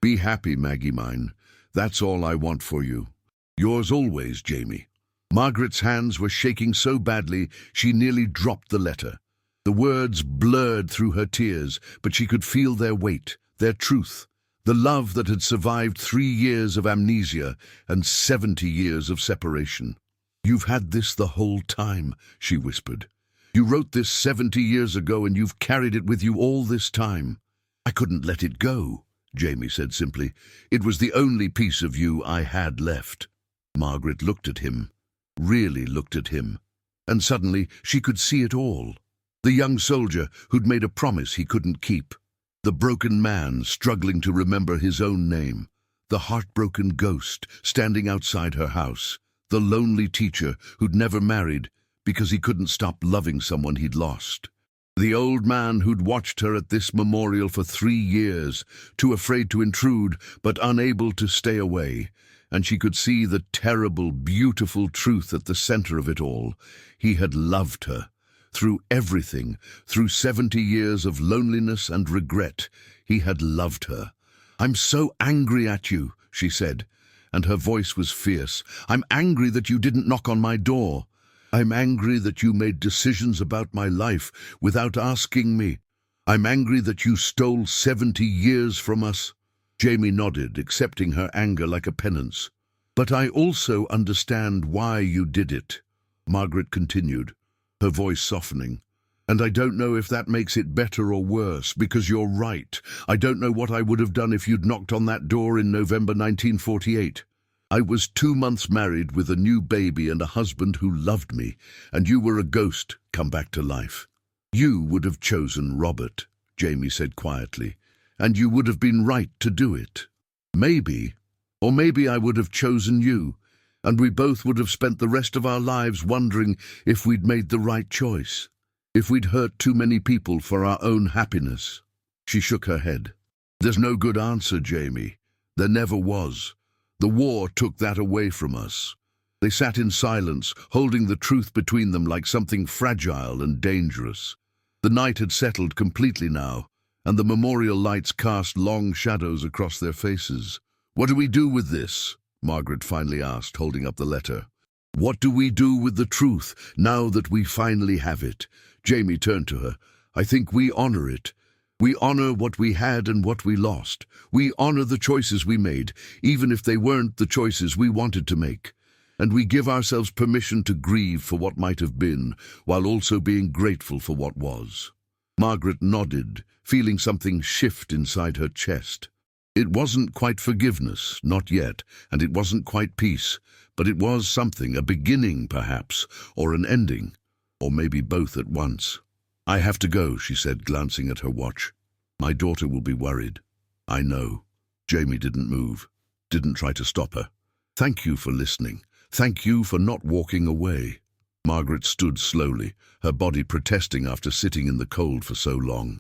Be happy, Maggie mine. That's all I want for you. Yours always, Jamie. Margaret's hands were shaking so badly she nearly dropped the letter. The words blurred through her tears, but she could feel their weight, their truth, the love that had survived 3 years of amnesia and 70 years of separation. You've had this the whole time, she whispered. You wrote this 70 years ago and you've carried it with you all this time. I couldn't let it go, Jamie said simply. It was the only piece of you I had left. Margaret looked at him, really looked at him, and suddenly she could see it all. The young soldier who'd made a promise he couldn't keep. The broken man struggling to remember his own name. The heartbroken ghost standing outside her house. The lonely teacher who'd never married because he couldn't stop loving someone he'd lost. The old man who'd watched her at this memorial for 3 years, too afraid to intrude but unable to stay away. and she could see the terrible, beautiful truth at the center of it all. He had loved her. Through everything, through 70 years of loneliness and regret, he had loved her. "I'm so angry at you," she said, and her voice was fierce. "I'm angry that you didn't knock on my door. I'm angry that you made decisions about my life without asking me. I'm angry that you stole 70 years from us." Jamie nodded, accepting her anger like a penance. "But I also understand why you did it," Margaret continued, her voice softening. "And I don't know if that makes it better or worse, because you're right. I don't know what I would have done if you'd knocked on that door in November 1948. I was 2 months married with a new baby and a husband who loved me, and you were a ghost come back to life." "You would have chosen Robert," Jamie said quietly, "and you would have been right to do it. Maybe, or maybe I would have chosen you, and we both would have spent the rest of our lives wondering if we'd made the right choice, if we'd hurt too many people for our own happiness." She shook her head. "There's no good answer, Jamie. There never was. The war took that away from us." They sat in silence, holding the truth between them like something fragile and dangerous. The night had settled completely now, and the memorial lights cast long shadows across their faces. "What do we do with this?" Margaret finally asked, holding up the letter. "What do we do with the truth, now that we finally have it?" Jamie turned to her. "I think we honor it. We honor what we had and what we lost. We honor the choices we made, even if they weren't the choices we wanted to make. And we give ourselves permission to grieve for what might have been, while also being grateful for what was." Margaret nodded, feeling something shift inside her chest. It wasn't quite forgiveness, not yet, and it wasn't quite peace, but it was something, a beginning perhaps, or an ending, or maybe both at once. "I have to go," she said, glancing at her watch. "My daughter will be worried." "I know." Jamie didn't move, didn't try to stop her. "Thank you for listening. Thank you for not walking away." Margaret stood slowly, her body protesting after sitting in the cold for so long.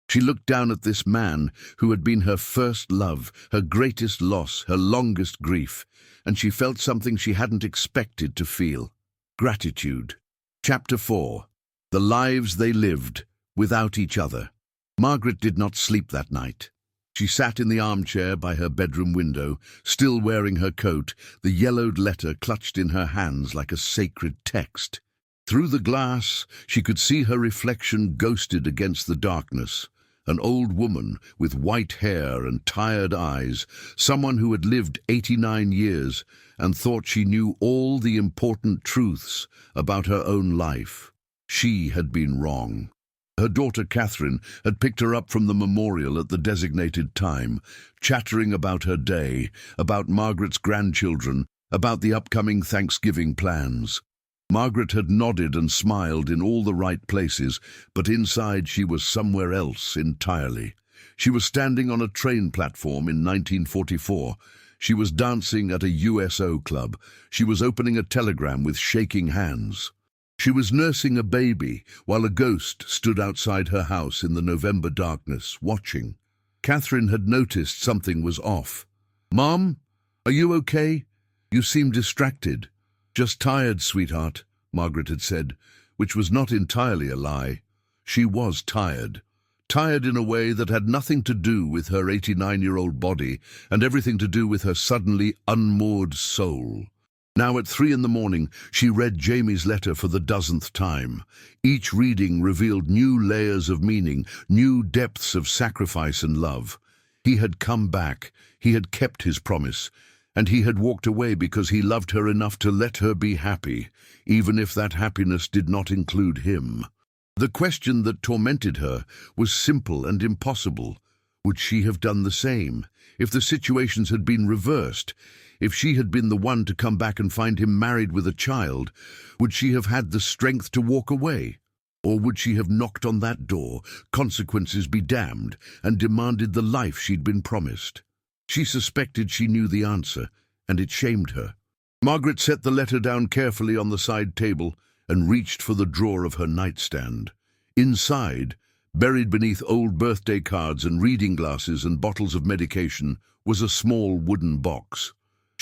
She looked down at this man who had been her first love, her greatest loss, her longest grief, and she felt something she hadn't expected to feel. Gratitude. Chapter 4. The Lives They Lived Without Each Other. Margaret did not sleep that night. She sat in the armchair by her bedroom window, still wearing her coat, the yellowed letter clutched in her hands like a sacred text. Through the glass, she could see her reflection ghosted against the darkness. An old woman with white hair and tired eyes, someone who had lived 89 years and thought she knew all the important truths about her own life. She had been wrong. Her daughter Catherine had picked her up from the memorial at the designated time, chattering about her day, about Margaret's grandchildren, about the upcoming Thanksgiving plans. Margaret had nodded and smiled in all the right places, but inside she was somewhere else entirely. She was standing on a train platform in 1944. She was dancing at a USO club. She was opening a telegram with shaking hands. She was nursing a baby while a ghost stood outside her house in the November darkness, watching. Catherine had noticed something was off. "Mom, are you okay? You seem distracted." "Just tired, sweetheart," Margaret had said, which was not entirely a lie. She was tired. Tired in a way that had nothing to do with her 89-year-old body and everything to do with her suddenly unmoored soul. Now at 3 a.m, she read Jamie's letter for the 10th time. Each reading revealed new layers of meaning, new depths of sacrifice and love. He had come back, he had kept his promise, and he had walked away because he loved her enough to let her be happy, even if that happiness did not include him. The question that tormented her was simple and impossible. Would she have done the same, if the situations had been reversed? If she had been the one to come back and find him married with a child, would she have had the strength to walk away? Or would she have knocked on that door, consequences be damned, and demanded the life she'd been promised? She suspected she knew the answer, and it shamed her. Margaret set the letter down carefully on the side table and reached for the drawer of her nightstand. Inside, buried beneath old birthday cards and reading glasses and bottles of medication, was a small wooden box.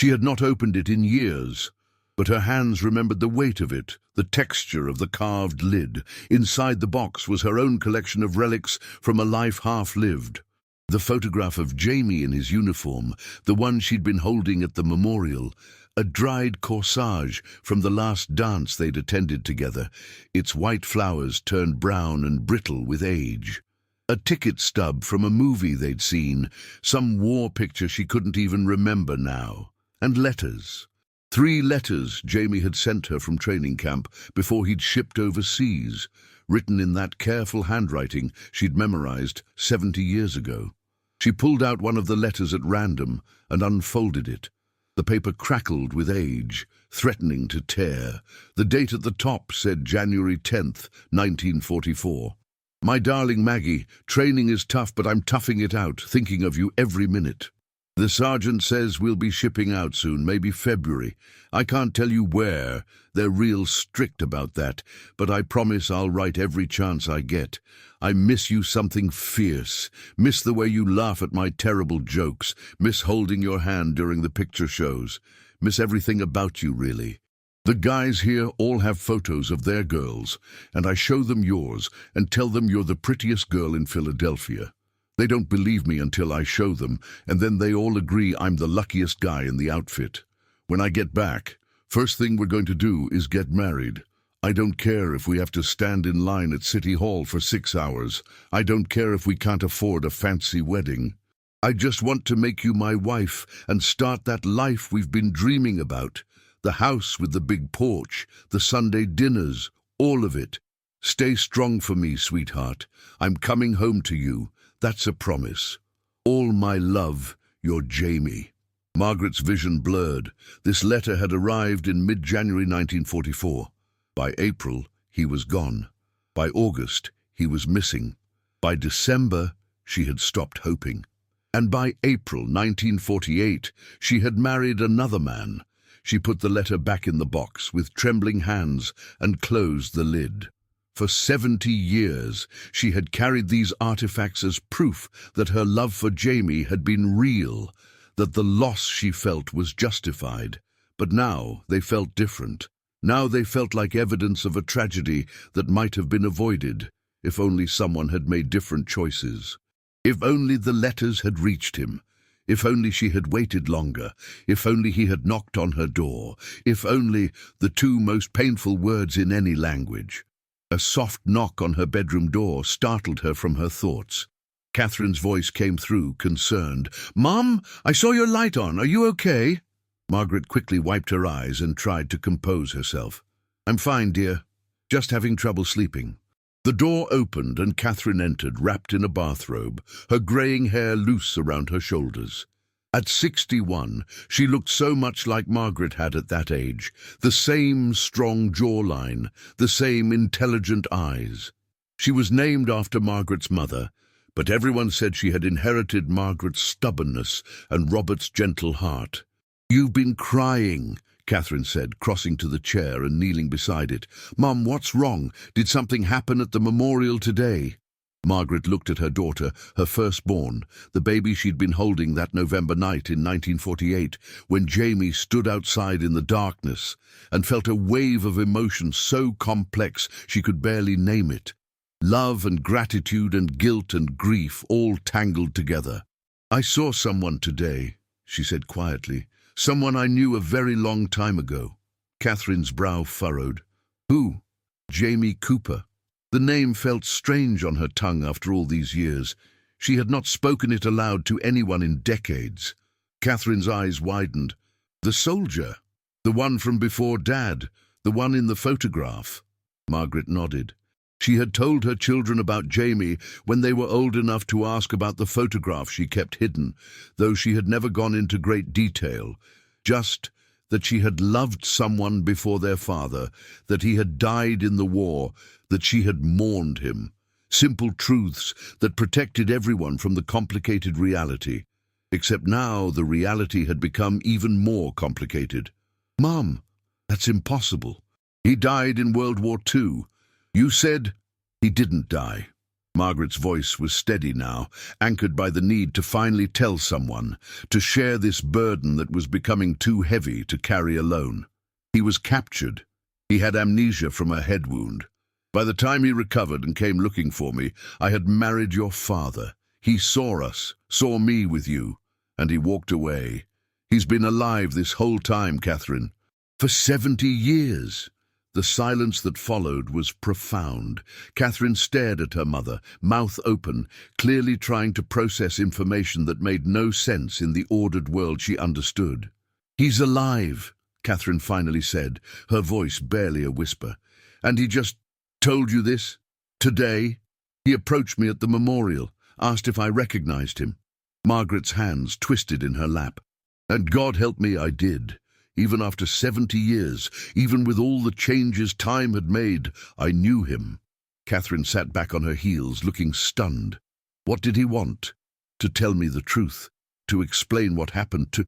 She had not opened it in years, but her hands remembered the weight of it, the texture of the carved lid. Inside the box was her own collection of relics from a life half-lived. The photograph of Jamie in his uniform, the one she'd been holding at the memorial, a dried corsage from the last dance they'd attended together, its white flowers turned brown and brittle with age. A ticket stub from a movie they'd seen, some war picture she couldn't even remember now. And letters. 3 letters Jamie had sent her from training camp before he'd shipped overseas, written in that careful handwriting she'd memorized 70 years ago. She pulled out one of the letters at random and unfolded it. The paper crackled with age, threatening to tear. The date at the top said January 10th, 1944. My darling Maggie, training is tough, but I'm toughing it out, thinking of you every minute. The sergeant says we'll be shipping out soon, maybe February. I can't tell you where. They're real strict about that, but I promise I'll write every chance I get. I miss you something fierce. Miss the way you laugh at my terrible jokes. Miss holding your hand during the picture shows. Miss everything about you, really. The guys here all have photos of their girls, and I show them yours and tell them you're the prettiest girl in Philadelphia. They don't believe me until I show them, and then they all agree I'm the luckiest guy in the outfit. When I get back, first thing we're going to do is get married. I don't care if we have to stand in line at City Hall for 6 hours. I don't care if we can't afford a fancy wedding. I just want to make you my wife and start that life we've been dreaming about. The house with the big porch, the Sunday dinners, all of it. Stay strong for me, sweetheart. I'm coming home to you. That's a promise. All my love, your Jamie. Margaret's vision blurred. This letter had arrived in mid-January 1944. By April, he was gone. By August, he was missing. By December, she had stopped hoping. And by April 1948, she had married another man. She put the letter back in the box with trembling hands and closed the lid. For 70 years, she had carried these artifacts as proof that her love for Jamie had been real, that the loss she felt was justified. But now they felt different. Now they felt like evidence of a tragedy that might have been avoided, if only someone had made different choices. If only the letters had reached him. If only she had waited longer. If only he had knocked on her door. If only the 2 most painful words in any language. A soft knock on her bedroom door startled her from her thoughts. Catherine's voice came through, concerned. "Mom, I saw your light on. Are you okay?" Margaret quickly wiped her eyes and tried to compose herself. "I'm fine, dear. Just having trouble sleeping." The door opened and Catherine entered, wrapped in a bathrobe, her greying hair loose around her shoulders. At 61, she looked so much like Margaret had at that age, the same strong jawline, the same intelligent eyes. She was named after Margaret's mother, but everyone said she had inherited Margaret's stubbornness and Robert's gentle heart. "You've been crying," Catherine said, crossing to the chair and kneeling beside it. "Mum, what's wrong? Did something happen at the memorial today?" Margaret looked at her daughter, her firstborn, the baby she'd been holding that November night in 1948, when Jamie stood outside in the darkness, and felt a wave of emotion so complex she could barely name it. Love and gratitude and guilt and grief all tangled together. "I saw someone today," she said quietly. "Someone I knew a very long time ago." Catherine's brow furrowed. "Who?" "Jamie Cooper." The name felt strange on her tongue after all these years. She had not spoken it aloud to anyone in decades. Catherine's eyes widened. "The soldier? The one from before Dad? The one in the photograph?" Margaret nodded. She had told her children about Jamie when they were old enough to ask about the photograph she kept hidden, though she had never gone into great detail. Just that she had loved someone before their father, that he had died in the war, that she had mourned him. Simple truths that protected everyone from the complicated reality. Except now the reality had become even more complicated. "Mom, that's impossible. He died in World War II. You said..." "He didn't die." Margaret's voice was steady now, anchored by the need to finally tell someone, to share this burden that was becoming too heavy to carry alone. He was captured. He had amnesia from a head wound. By the time he recovered and came looking for me, I had married your father. He saw us, saw me with you, and he walked away. He's been alive this whole time, Catherine. For 70 years. The silence that followed was profound. Catherine stared at her mother, mouth open, clearly trying to process information that made no sense in the ordered world she understood. "He's alive," Catherine finally said, her voice barely a whisper. "And he just told you this? Today? He approached me at the memorial, asked if I recognized him." Margaret's hands twisted in her lap. "And God help me, I did. Even after 70 years, even with all the changes time had made, I knew him." Catherine sat back on her heels, looking stunned. What did he want? To tell me the truth? To explain what happened to...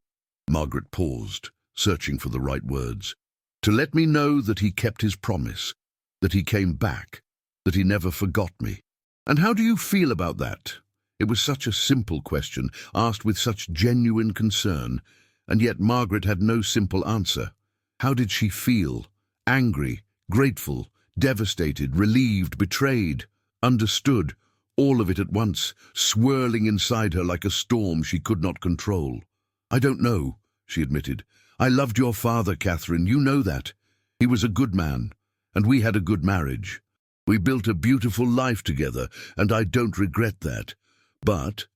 Margaret paused, searching for the right words. To let me know that he kept his promise, that he came back, that he never forgot me. "And how do you feel about that?" It was such a simple question, asked with such genuine concern. And yet Margaret had no simple answer. How did she feel? Angry, grateful, devastated, relieved, betrayed, understood, all of it at once, swirling inside her like a storm she could not control. "I don't know," she admitted. "I loved your father, Catherine, you know that. He was a good man, and we had a good marriage. We built a beautiful life together, and I don't regret that. But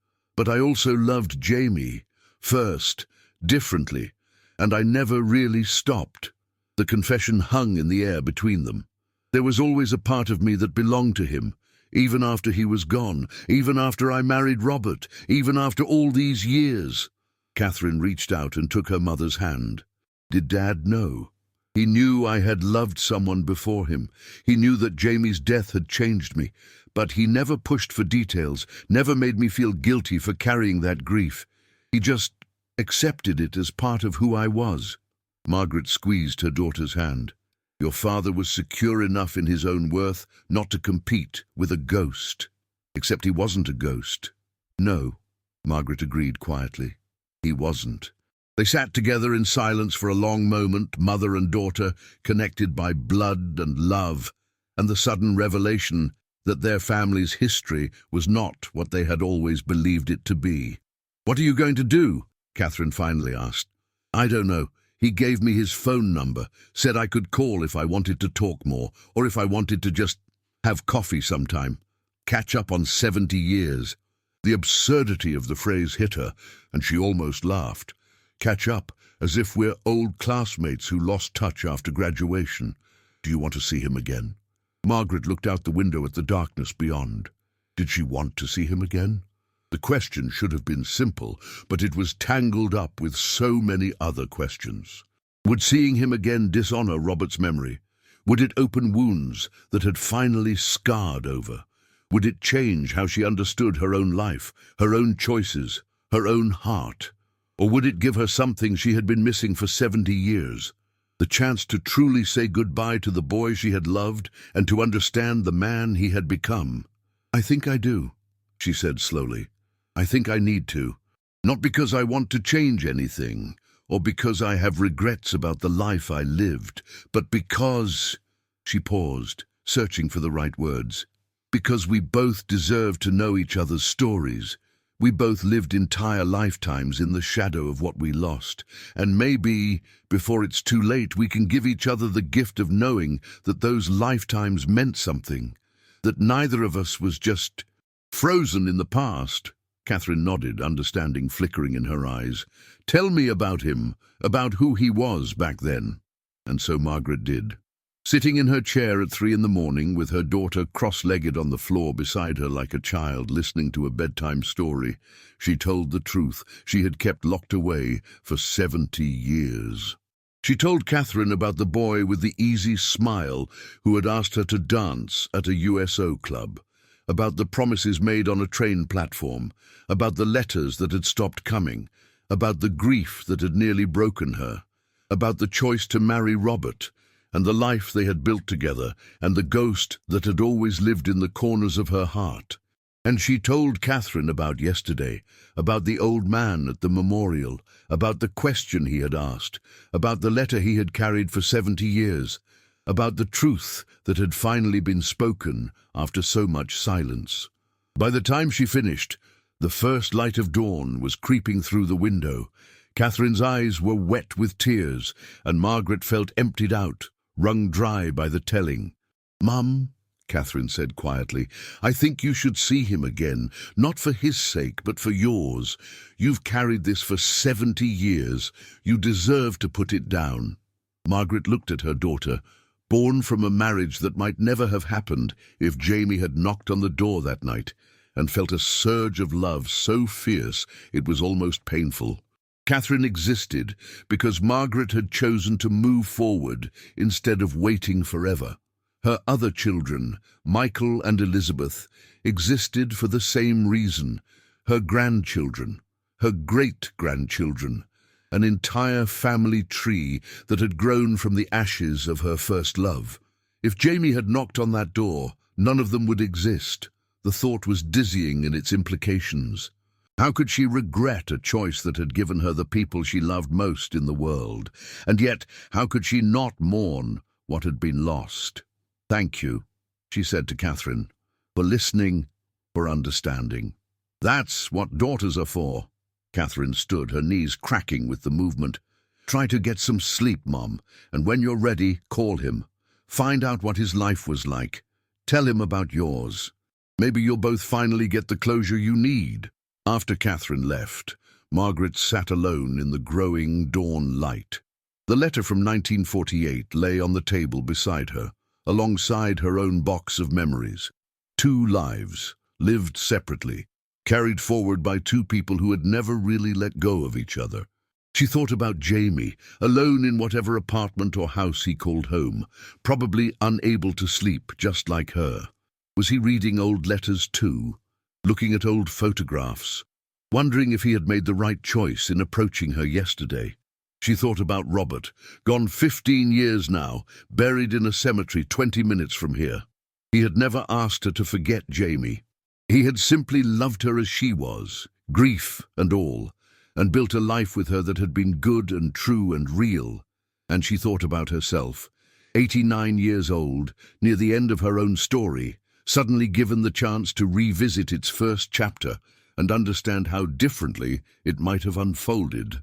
I also loved Jamie, first, differently, and I never really stopped." The confession hung in the air between them. "There was always a part of me that belonged to him, even after he was gone, even after I married Robert, even after all these years." Catherine reached out and took her mother's hand. "Did Dad know? He knew I had loved someone before him. He knew that Jamie's death had changed me, but he never pushed for details, never made me feel guilty for carrying that grief. He just accepted it as part of who I was." Margaret squeezed her daughter's hand. "Your father was secure enough in his own worth not to compete with a ghost." "Except he wasn't a ghost." "No," Margaret agreed quietly. "He wasn't." They sat together in silence for a long moment, mother and daughter, connected by blood and love, and the sudden revelation that their family's history was not what they had always believed it to be. "What are you going to do?" Catherine finally asked. "I don't know. He gave me his phone number, said I could call if I wanted to talk more, or if I wanted to just have coffee sometime. Catch up on 70 years. The absurdity of the phrase hit her, and she almost laughed. Catch up, as if we're old classmates who lost touch after graduation. "Do you want to see him again?" Margaret looked out the window at the darkness beyond. Did she want to see him again? The question should have been simple, but it was tangled up with so many other questions. Would seeing him again dishonor Robert's memory? Would it open wounds that had finally scarred over? Would it change how she understood her own life, her own choices, her own heart? Or would it give her something she had been missing for 70 years? The chance to truly say goodbye to the boy she had loved and to understand the man he had become. "I think I do," she said slowly. "I think I need to. Not because I want to change anything, or because I have regrets about the life I lived, but because..." She paused, searching for the right words. "Because we both deserve to know each other's stories. We both lived entire lifetimes in the shadow of what we lost, and maybe, before it's too late, we can give each other the gift of knowing that those lifetimes meant something, that neither of us was just frozen in the past." Catherine nodded, understanding flickering in her eyes. "Tell me about him, about who he was back then." And so Margaret did. Sitting in her chair at 3 a.m, with her daughter cross-legged on the floor beside her like a child listening to a bedtime story, she told the truth she had kept locked away for 70 years. She told Catherine about the boy with the easy smile who had asked her to dance at a USO club, about the promises made on a train platform, about the letters that had stopped coming, about the grief that had nearly broken her, about the choice to marry Robert, and the life they had built together, and the ghost that had always lived in the corners of her heart. And she told Catherine about yesterday, about the old man at the memorial, about the question he had asked, about the letter he had carried for 70 years, about the truth that had finally been spoken after so much silence. By the time she finished, the first light of dawn was creeping through the window. Catherine's eyes were wet with tears, and Margaret felt emptied out, wrung dry by the telling. "Mum," Catherine said quietly, "I think you should see him again, not for his sake, but for yours. You've carried this for 70 years. You deserve to put it down." Margaret looked at her daughter, born from a marriage that might never have happened if Jamie had knocked on the door that night, and felt a surge of love so fierce it was almost painful. Catherine existed because Margaret had chosen to move forward instead of waiting forever. Her other children, Michael and Elizabeth, existed for the same reason. Her grandchildren, her great-grandchildren, an entire family tree that had grown from the ashes of her first love. If Jamie had knocked on that door, none of them would exist. The thought was dizzying in its implications. How could she regret a choice that had given her the people she loved most in the world? And yet, how could she not mourn what had been lost? "Thank you," she said to Catherine, "for listening, for understanding. That's what daughters are for." Catherine stood, her knees cracking with the movement. "Try to get some sleep, Mom, and when you're ready, call him. Find out what his life was like. Tell him about yours. Maybe you'll both finally get the closure you need." After Catherine left, Margaret sat alone in the growing dawn light. The letter from 1948 lay on the table beside her, alongside her own box of memories. 2 lives, lived separately, carried forward by 2 people who had never really let go of each other. She thought about Jamie, alone in whatever apartment or house he called home, probably unable to sleep just like her. Was he reading old letters too? Looking at old photographs, wondering if he had made the right choice in approaching her yesterday? She thought about Robert, gone 15 years now, buried in a cemetery 20 minutes from here. He had never asked her to forget Jamie. He had simply loved her as she was, grief and all, and built a life with her that had been good and true and real. And she thought about herself, 89 years old, near the end of her own story, suddenly given the chance to revisit its first chapter and understand how differently it might have unfolded.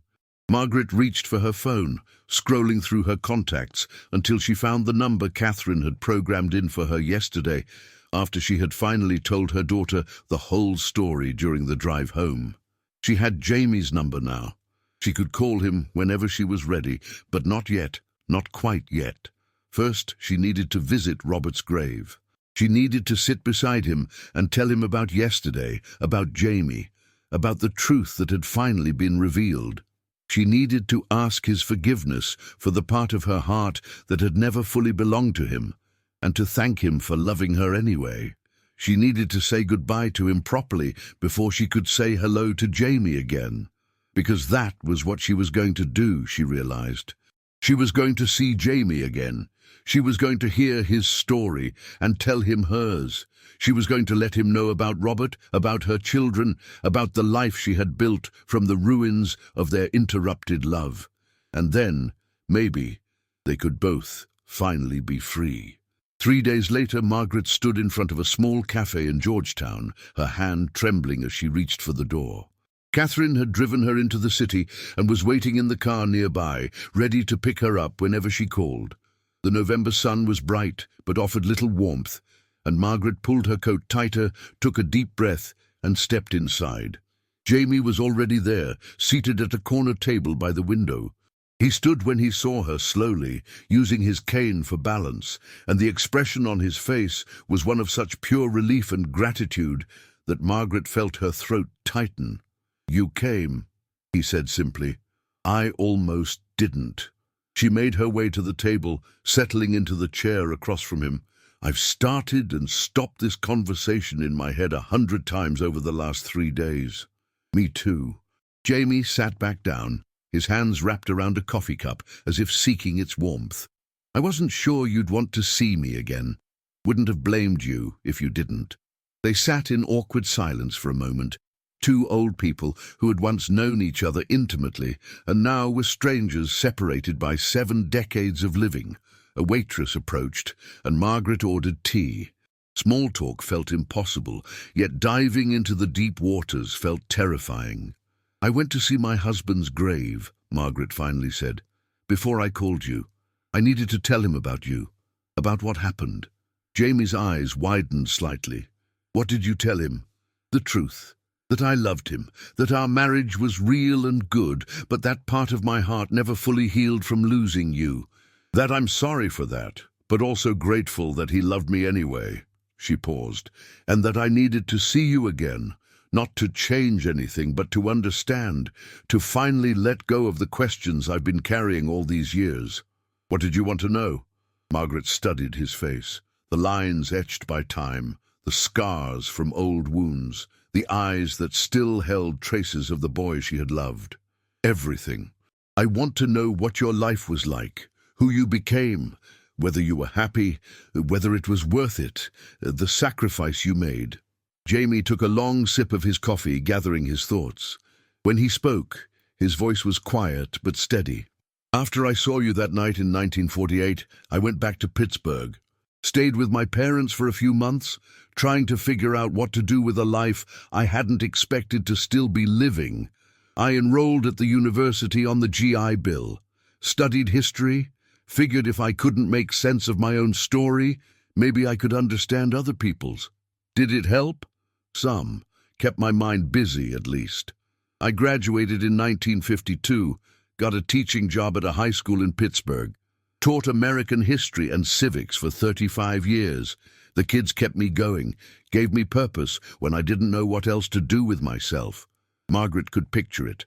Margaret reached for her phone, scrolling through her contacts until she found the number Catherine had programmed in for her yesterday, after she had finally told her daughter the whole story during the drive home. She had Jamie's number now. She could call him whenever she was ready, but not yet, not quite yet. First, she needed to visit Robert's grave. She needed to sit beside him and tell him about yesterday, about Jamie, about the truth that had finally been revealed. She needed to ask his forgiveness for the part of her heart that had never fully belonged to him, and to thank him for loving her anyway. She needed to say goodbye to him properly before she could say hello to Jamie again, because that was what she was going to do, she realized. She was going to see Jamie again. She was going to hear his story and tell him hers. She was going to let him know about Robert, about her children, about the life she had built from the ruins of their interrupted love. And then, maybe, they could both finally be free. 3 days later, Margaret stood in front of a small cafe in Georgetown, her hand trembling as she reached for the door. Catherine had driven her into the city and was waiting in the car nearby, ready to pick her up whenever she called. The November sun was bright, but offered little warmth, and Margaret pulled her coat tighter, took a deep breath, and stepped inside. Jamie was already there, seated at a corner table by the window. He stood when he saw her slowly, using his cane for balance, and the expression on his face was one of such pure relief and gratitude that Margaret felt her throat tighten. "You came," he said simply. "I almost didn't." She made her way to the table, settling into the chair across from him. "I've started and stopped this conversation in my head 100 times over the last 3 days." "Me too." Jamie sat back down, his hands wrapped around a coffee cup as if seeking its warmth. I wasn't sure you'd want to see me again. Wouldn't have blamed you if you didn't." They sat in awkward silence for a moment, two old people who had once known each other intimately and now were strangers separated by 7 decades of living. A waitress approached, and Margaret ordered tea. Small talk felt impossible, yet diving into the deep waters felt terrifying. "I went to see my husband's grave," Margaret finally said, "before I called you. I needed to tell him about you, about what happened." Jamie's eyes widened slightly. "What did you tell him?" "The truth. That I loved him, that our marriage was real and good, but that part of my heart never fully healed from losing you. That I'm sorry for that, but also grateful that he loved me anyway." She paused. "And that I needed to see you again, not to change anything, but to understand, to finally let go of the questions I've been carrying all these years." "What did you want to know?" Margaret studied his face, the lines etched by time, the scars from old wounds, the eyes that still held traces of the boy she had loved. "Everything. I want to know what your life was like, who you became, whether you were happy, whether it was worth it, the sacrifice you made." Jamie took a long sip of his coffee, gathering his thoughts. When he spoke, his voice was quiet but steady. "After I saw you that night in 1948, I went back to Pittsburgh. Stayed with my parents for a few months, trying to figure out what to do with a life I hadn't expected to still be living. I enrolled at the university on the GI Bill, studied history, figured if I couldn't make sense of my own story, maybe I could understand other people's. Did it help? Some. Kept my mind busy, at least. I graduated in 1952, got a teaching job at a high school in Pittsburgh. Taught American history and civics for 35 years. The kids kept me going, gave me purpose when I didn't know what else to do with myself." Margaret could picture it.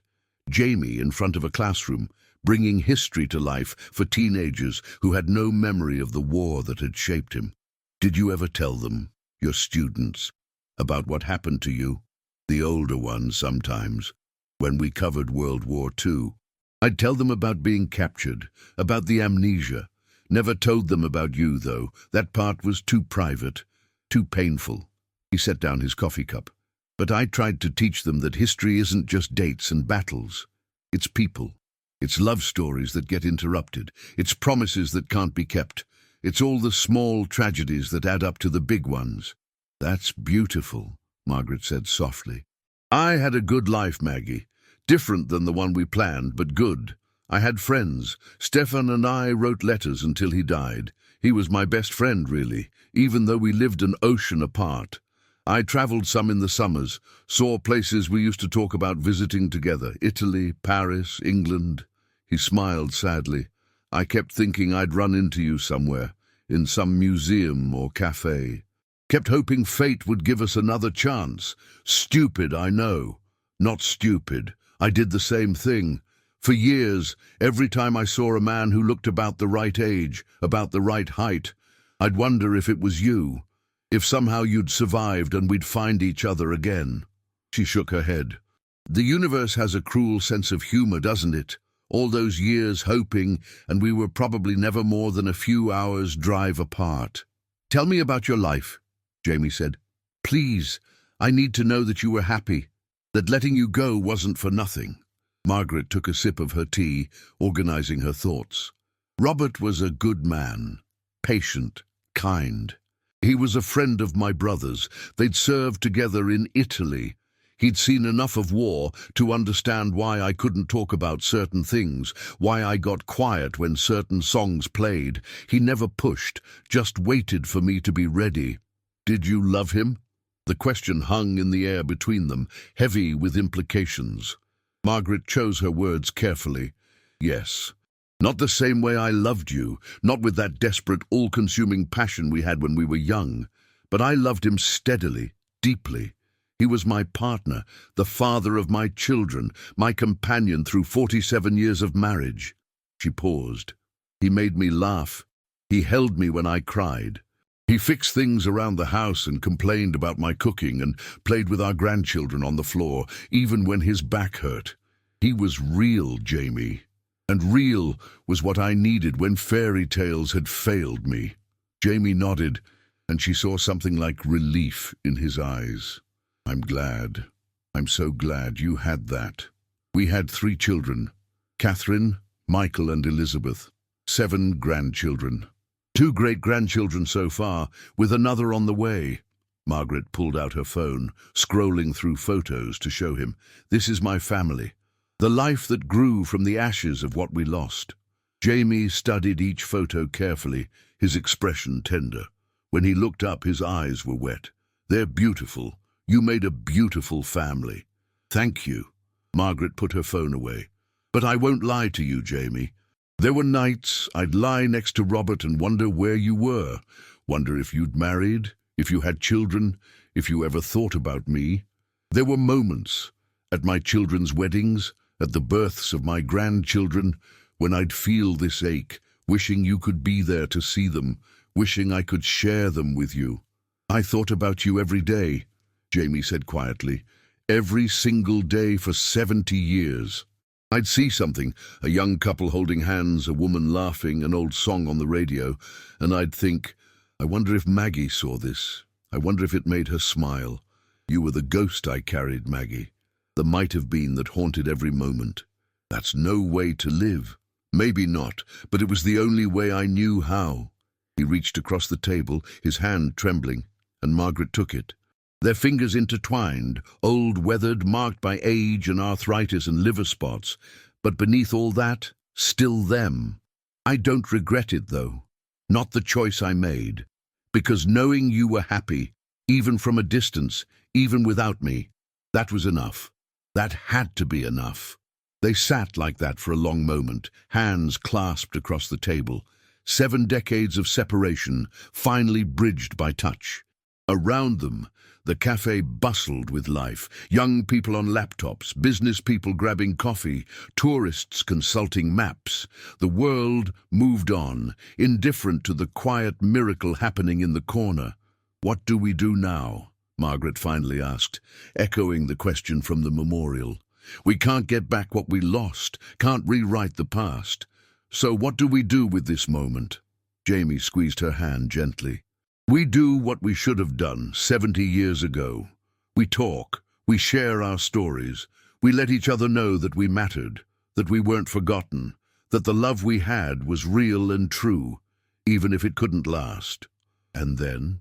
Jamie in front of a classroom, bringing history to life for teenagers who had no memory of the war that had shaped him. "Did you ever tell them, your students, about what happened to you?" "The older ones sometimes, when we covered World War II. I'd tell them about being captured, about the amnesia. Never told them about you, though. That part was too private, too painful." He set down his coffee cup. "But I tried to teach them that history isn't just dates and battles. It's people. It's love stories that get interrupted. It's promises that can't be kept. It's all the small tragedies that add up to the big ones." "That's beautiful," Margaret said softly. "I had a good life, Maggie. Different than the one we planned, but good. I had friends. Stefan and I wrote letters until he died. He was my best friend, really, even though we lived an ocean apart. I traveled some in the summers, saw places we used to talk about visiting together, Italy, Paris, England." He smiled sadly. "I kept thinking I'd run into you somewhere, in some museum or cafe. Kept hoping fate would give us another chance. Stupid, I know. Not stupid. I did the same thing. For years, every time I saw a man who looked about the right age, about the right height, I'd wonder if it was you, if somehow you'd survived and we'd find each other again." She shook her head. "The universe has a cruel sense of humor, doesn't it? All those years hoping, and we were probably never more than a few hours' drive apart." "Tell me about your life," Jamie said. "Please, I need to know that you were happy, that letting you go wasn't for nothing." Margaret took a sip of her tea, organizing her thoughts. "Robert was a good man, patient, kind. He was a friend of my brother's. They'd served together in Italy. He'd seen enough of war to understand why I couldn't talk about certain things, why I got quiet when certain songs played. He never pushed, just waited for me to be ready." "Did you love him?" The question hung in the air between them, heavy with implications. Margaret chose her words carefully. "Yes. Not the same way I loved you, not with that desperate, all-consuming passion we had when we were young. But I loved him steadily, deeply. He was my partner, the father of my children, my companion through 47 years of marriage." She paused. "He made me laugh. He held me when I cried. He fixed things around the house and complained about my cooking and played with our grandchildren on the floor, even when his back hurt. He was real, Jamie." And real was what I needed when fairy tales had failed me. Jamie nodded, and she saw something like relief in his eyes. I'm glad. I'm so glad you had that. We had 3 children, Catherine, Michael and Elizabeth. 7 grandchildren. 2 great-grandchildren so far, with another on the way. Margaret pulled out her phone, scrolling through photos to show him. This is my family. The life that grew from the ashes of what we lost. Jamie studied each photo carefully, his expression tender. When he looked up, his eyes were wet. They're beautiful. You made a beautiful family. Thank you. Margaret put her phone away. But I won't lie to you, Jamie. There were nights I'd lie next to Robert and wonder where you were. Wonder if you'd married, if you had children, if you ever thought about me. There were moments, at my children's weddings, at the births of my grandchildren, when I'd feel this ache, wishing you could be there to see them, wishing I could share them with you. I thought about you every day, Jamie said quietly, every single day for 70 years. I'd see something, a young couple holding hands, a woman laughing, an old song on the radio, and I'd think, I wonder if Maggie saw this. I wonder if it made her smile. You were the ghost I carried, Maggie. The might-have-been that haunted every moment. That's no way to live. Maybe not, but it was the only way I knew how. He reached across the table, his hand trembling, and Margaret took it. Their fingers intertwined, old, weathered, marked by age and arthritis and liver spots, but beneath all that, still them. I don't regret it, though. Not the choice I made. Because knowing you were happy, even from a distance, even without me, that was enough. That had to be enough. They sat like that for a long moment, hands clasped across the table. 7 decades of separation, finally bridged by touch. Around them, the cafe bustled with life. Young people on laptops, business people grabbing coffee, tourists consulting maps. The world moved on, indifferent to the quiet miracle happening in the corner. What do we do now? Margaret finally asked, echoing the question from the memorial. We can't get back what we lost, can't rewrite the past. So what do we do with this moment? Jamie squeezed her hand gently. We do what we should have done 70 years ago. We talk, we share our stories, we let each other know that we mattered, that we weren't forgotten, that the love we had was real and true, even if it couldn't last. And then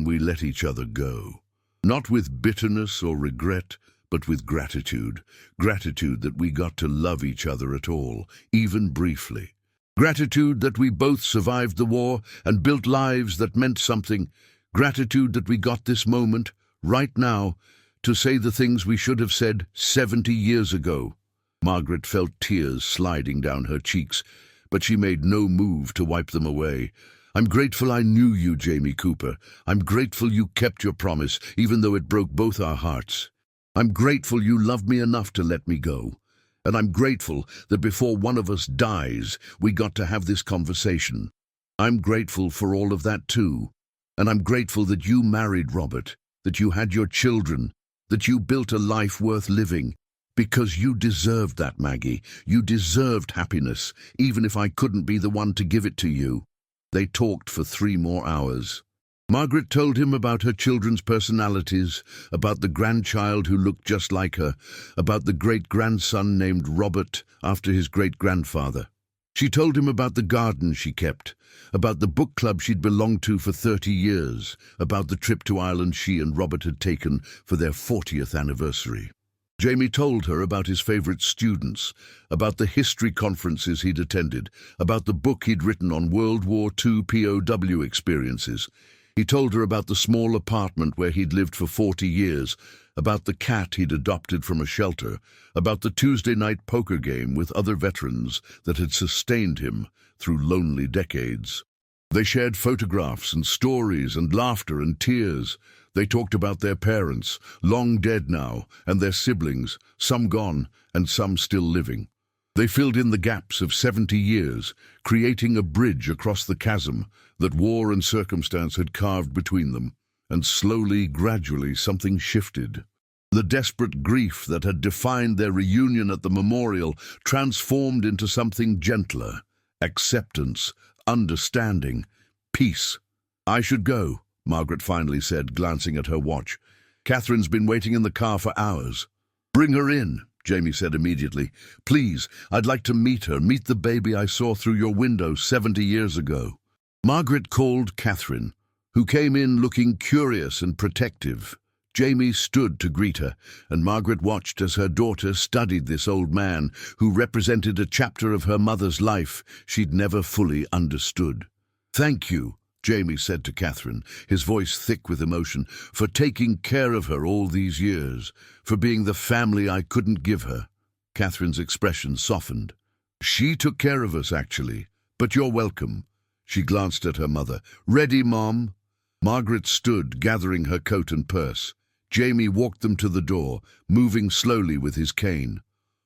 we let each other go. Not with bitterness or regret, but with gratitude. Gratitude that we got to love each other at all, even briefly. Gratitude that we both survived the war and built lives that meant something. Gratitude that we got this moment, right now, to say the things we should have said 70 years ago. Margaret felt tears sliding down her cheeks, but she made no move to wipe them away. I'm grateful I knew you, Jamie Cooper. I'm grateful you kept your promise, even though it broke both our hearts. I'm grateful you loved me enough to let me go. And I'm grateful that before one of us dies, we got to have this conversation. I'm grateful for all of that too. And I'm grateful that you married Robert, that you had your children, that you built a life worth living. Because you deserved that, Maggie. You deserved happiness, even if I couldn't be the one to give it to you. They talked for 3 more hours. Margaret told him about her children's personalities, about the grandchild who looked just like her, about the great-grandson named Robert after his great-grandfather. She told him about the garden she kept, about the book club she'd belonged to for 30 years, about the trip to Ireland she and Robert had taken for their 40th anniversary. Jamie told her about his favorite students, about the history conferences he'd attended, about the book he'd written on World War II POW experiences. He told her about the small apartment where he'd lived for 40 years, about the cat he'd adopted from a shelter, about the Tuesday night poker game with other veterans that had sustained him through lonely decades. They shared photographs and stories and laughter and tears. They talked about their parents, long dead now, and their siblings, some gone and some still living. They filled in the gaps of 70 years, creating a bridge across the chasm that war and circumstance had carved between them, and slowly, gradually, something shifted. The desperate grief that had defined their reunion at the memorial transformed into something gentler: acceptance, understanding, peace. "I should go," Margaret finally said, glancing at her watch. "Catherine's been waiting in the car for hours." "Bring her in," Jamie said immediately. "Please, I'd like to meet her, meet the baby I saw through your window 70 years ago." Margaret called Catherine, who came in looking curious and protective. Jamie stood to greet her, and Margaret watched as her daughter studied this old man who represented a chapter of her mother's life she'd never fully understood. "Thank you," Jamie said to Catherine, his voice thick with emotion, "for taking care of her all these years, for being the family I couldn't give her." Catherine's expression softened. "She took care of us, actually, but you're welcome." She glanced at her mother. "Ready, Mom?" Margaret stood, gathering her coat and purse. Jamie walked them to the door, moving slowly with his cane.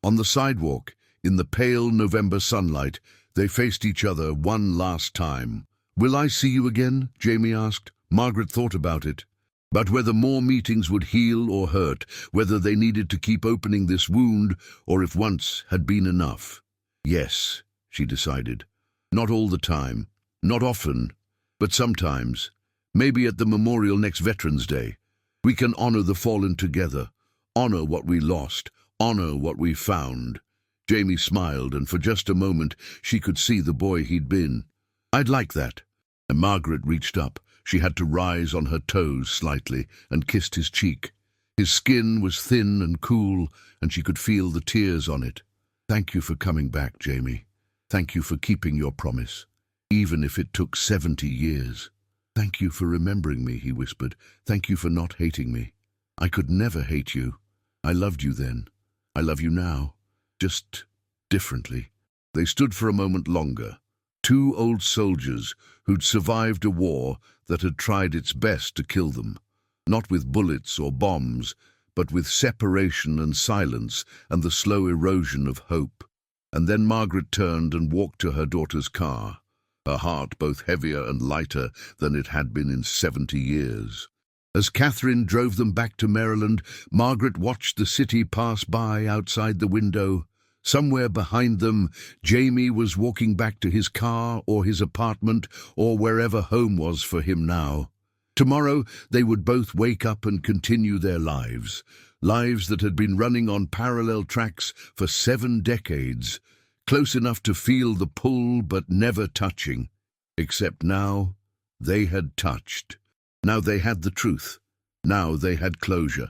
On the sidewalk, in the pale November sunlight, they faced each other one last time. "Will I see you again?" Jamie asked. Margaret thought about it. About whether more meetings would heal or hurt, whether they needed to keep opening this wound, or if once had been enough. Yes, she decided. Not all the time, not often, but sometimes. Maybe at the memorial next Veterans Day. We can honor the fallen together, honor what we lost, honor what we found. Jamie smiled, and for just a moment she could see the boy he'd been. "I'd like that." And Margaret reached up. She had to rise on her toes slightly and kissed his cheek. His skin was thin and cool, and she could feel the tears on it. "Thank you for coming back, Jamie. Thank you for keeping your promise, even if it took 70 years. "Thank you for remembering me," he whispered. "Thank you for not hating me. I could never hate you. I loved you then. I love you now. Just differently." They stood for a moment longer. Two old soldiers who'd survived a war that had tried its best to kill them. Not with bullets or bombs, but with separation and silence and the slow erosion of hope. And then Margaret turned and walked to her daughter's car, her heart both heavier and lighter than it had been in 70 years. As Catherine drove them back to Maryland, Margaret watched the city pass by outside the window. Somewhere behind them, Jamie was walking back to his car or his apartment or wherever home was for him now. Tomorrow they would both wake up and continue their lives, lives that had been running on parallel tracks for 7 decades, close enough to feel the pull but never touching. Except now, they had touched. Now they had the truth. Now they had closure.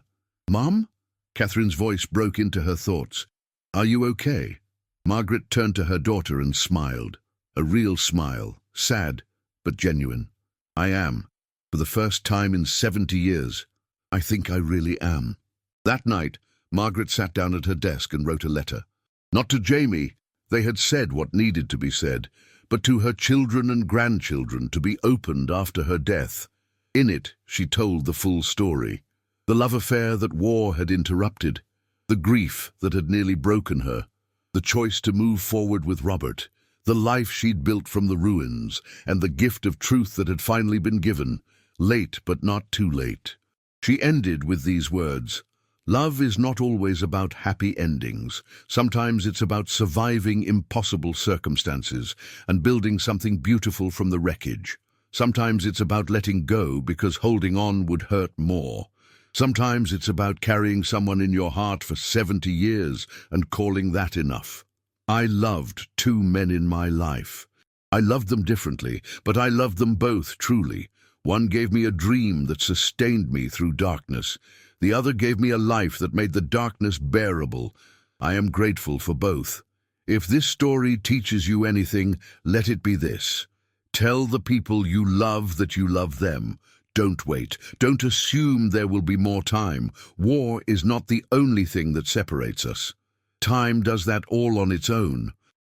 "Mom?" Catherine's voice broke into her thoughts. "Are you okay?" Margaret turned to her daughter and smiled. A real smile, sad but genuine. "I am. For the first time in 70 years. I think I really am." That night, Margaret sat down at her desk and wrote a letter. Not to Jamie. They had said what needed to be said, but to her children and grandchildren to be opened after her death. In it, she told the full story. The love affair that war had interrupted, the grief that had nearly broken her, the choice to move forward with Robert, the life she'd built from the ruins, and the gift of truth that had finally been given, late but not too late. She ended with these words: "Love is not always about happy endings. Sometimes it's about surviving impossible circumstances and building something beautiful from the wreckage. Sometimes it's about letting go because holding on would hurt more. Sometimes it's about carrying someone in your heart for 70 years and calling that enough. I loved 2 men in my life. I loved them differently, but I loved them both truly. One gave me a dream that sustained me through darkness. The other gave me a life that made the darkness bearable. I am grateful for both. If this story teaches you anything, let it be this. Tell the people you love that you love them. Don't wait. Don't assume there will be more time. War is not the only thing that separates us. Time does that all on its own.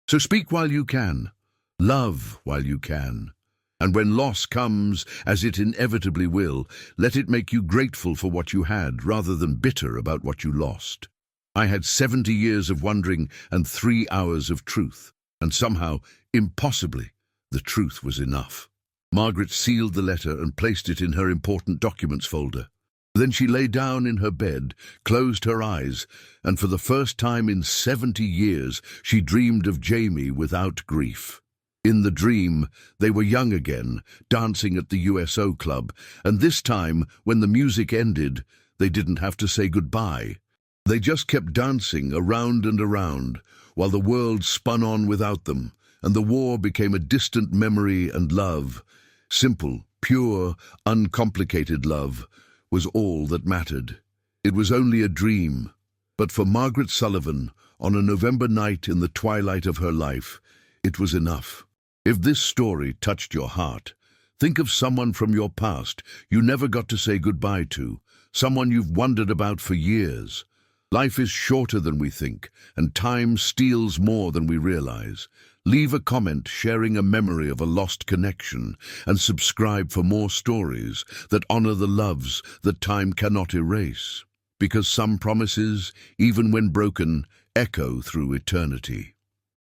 So speak while you can. Love while you can. And when loss comes, as it inevitably will, let it make you grateful for what you had rather than bitter about what you lost. I had 70 years of wondering and 3 hours of truth. And somehow, impossibly, the truth was enough." Margaret sealed the letter and placed it in her important documents folder. Then she lay down in her bed, closed her eyes, and for the first time in 70 years she dreamed of Jamie without grief. In the dream, they were young again, dancing at the USO club, and this time, when the music ended, they didn't have to say goodbye. They just kept dancing around and around, while the world spun on without them, and the war became a distant memory, and love, simple, pure, uncomplicated love, was all that mattered. It was only a dream, but for Margaret Sullivan, on a November night in the twilight of her life, it was enough. If this story touched your heart, think of someone from your past you never got to say goodbye to, someone you've wondered about for years. Life is shorter than we think, and time steals more than we realize. Leave a comment sharing a memory of a lost connection, and subscribe for more stories that honor the loves that time cannot erase. Because some promises, even when broken, echo through eternity.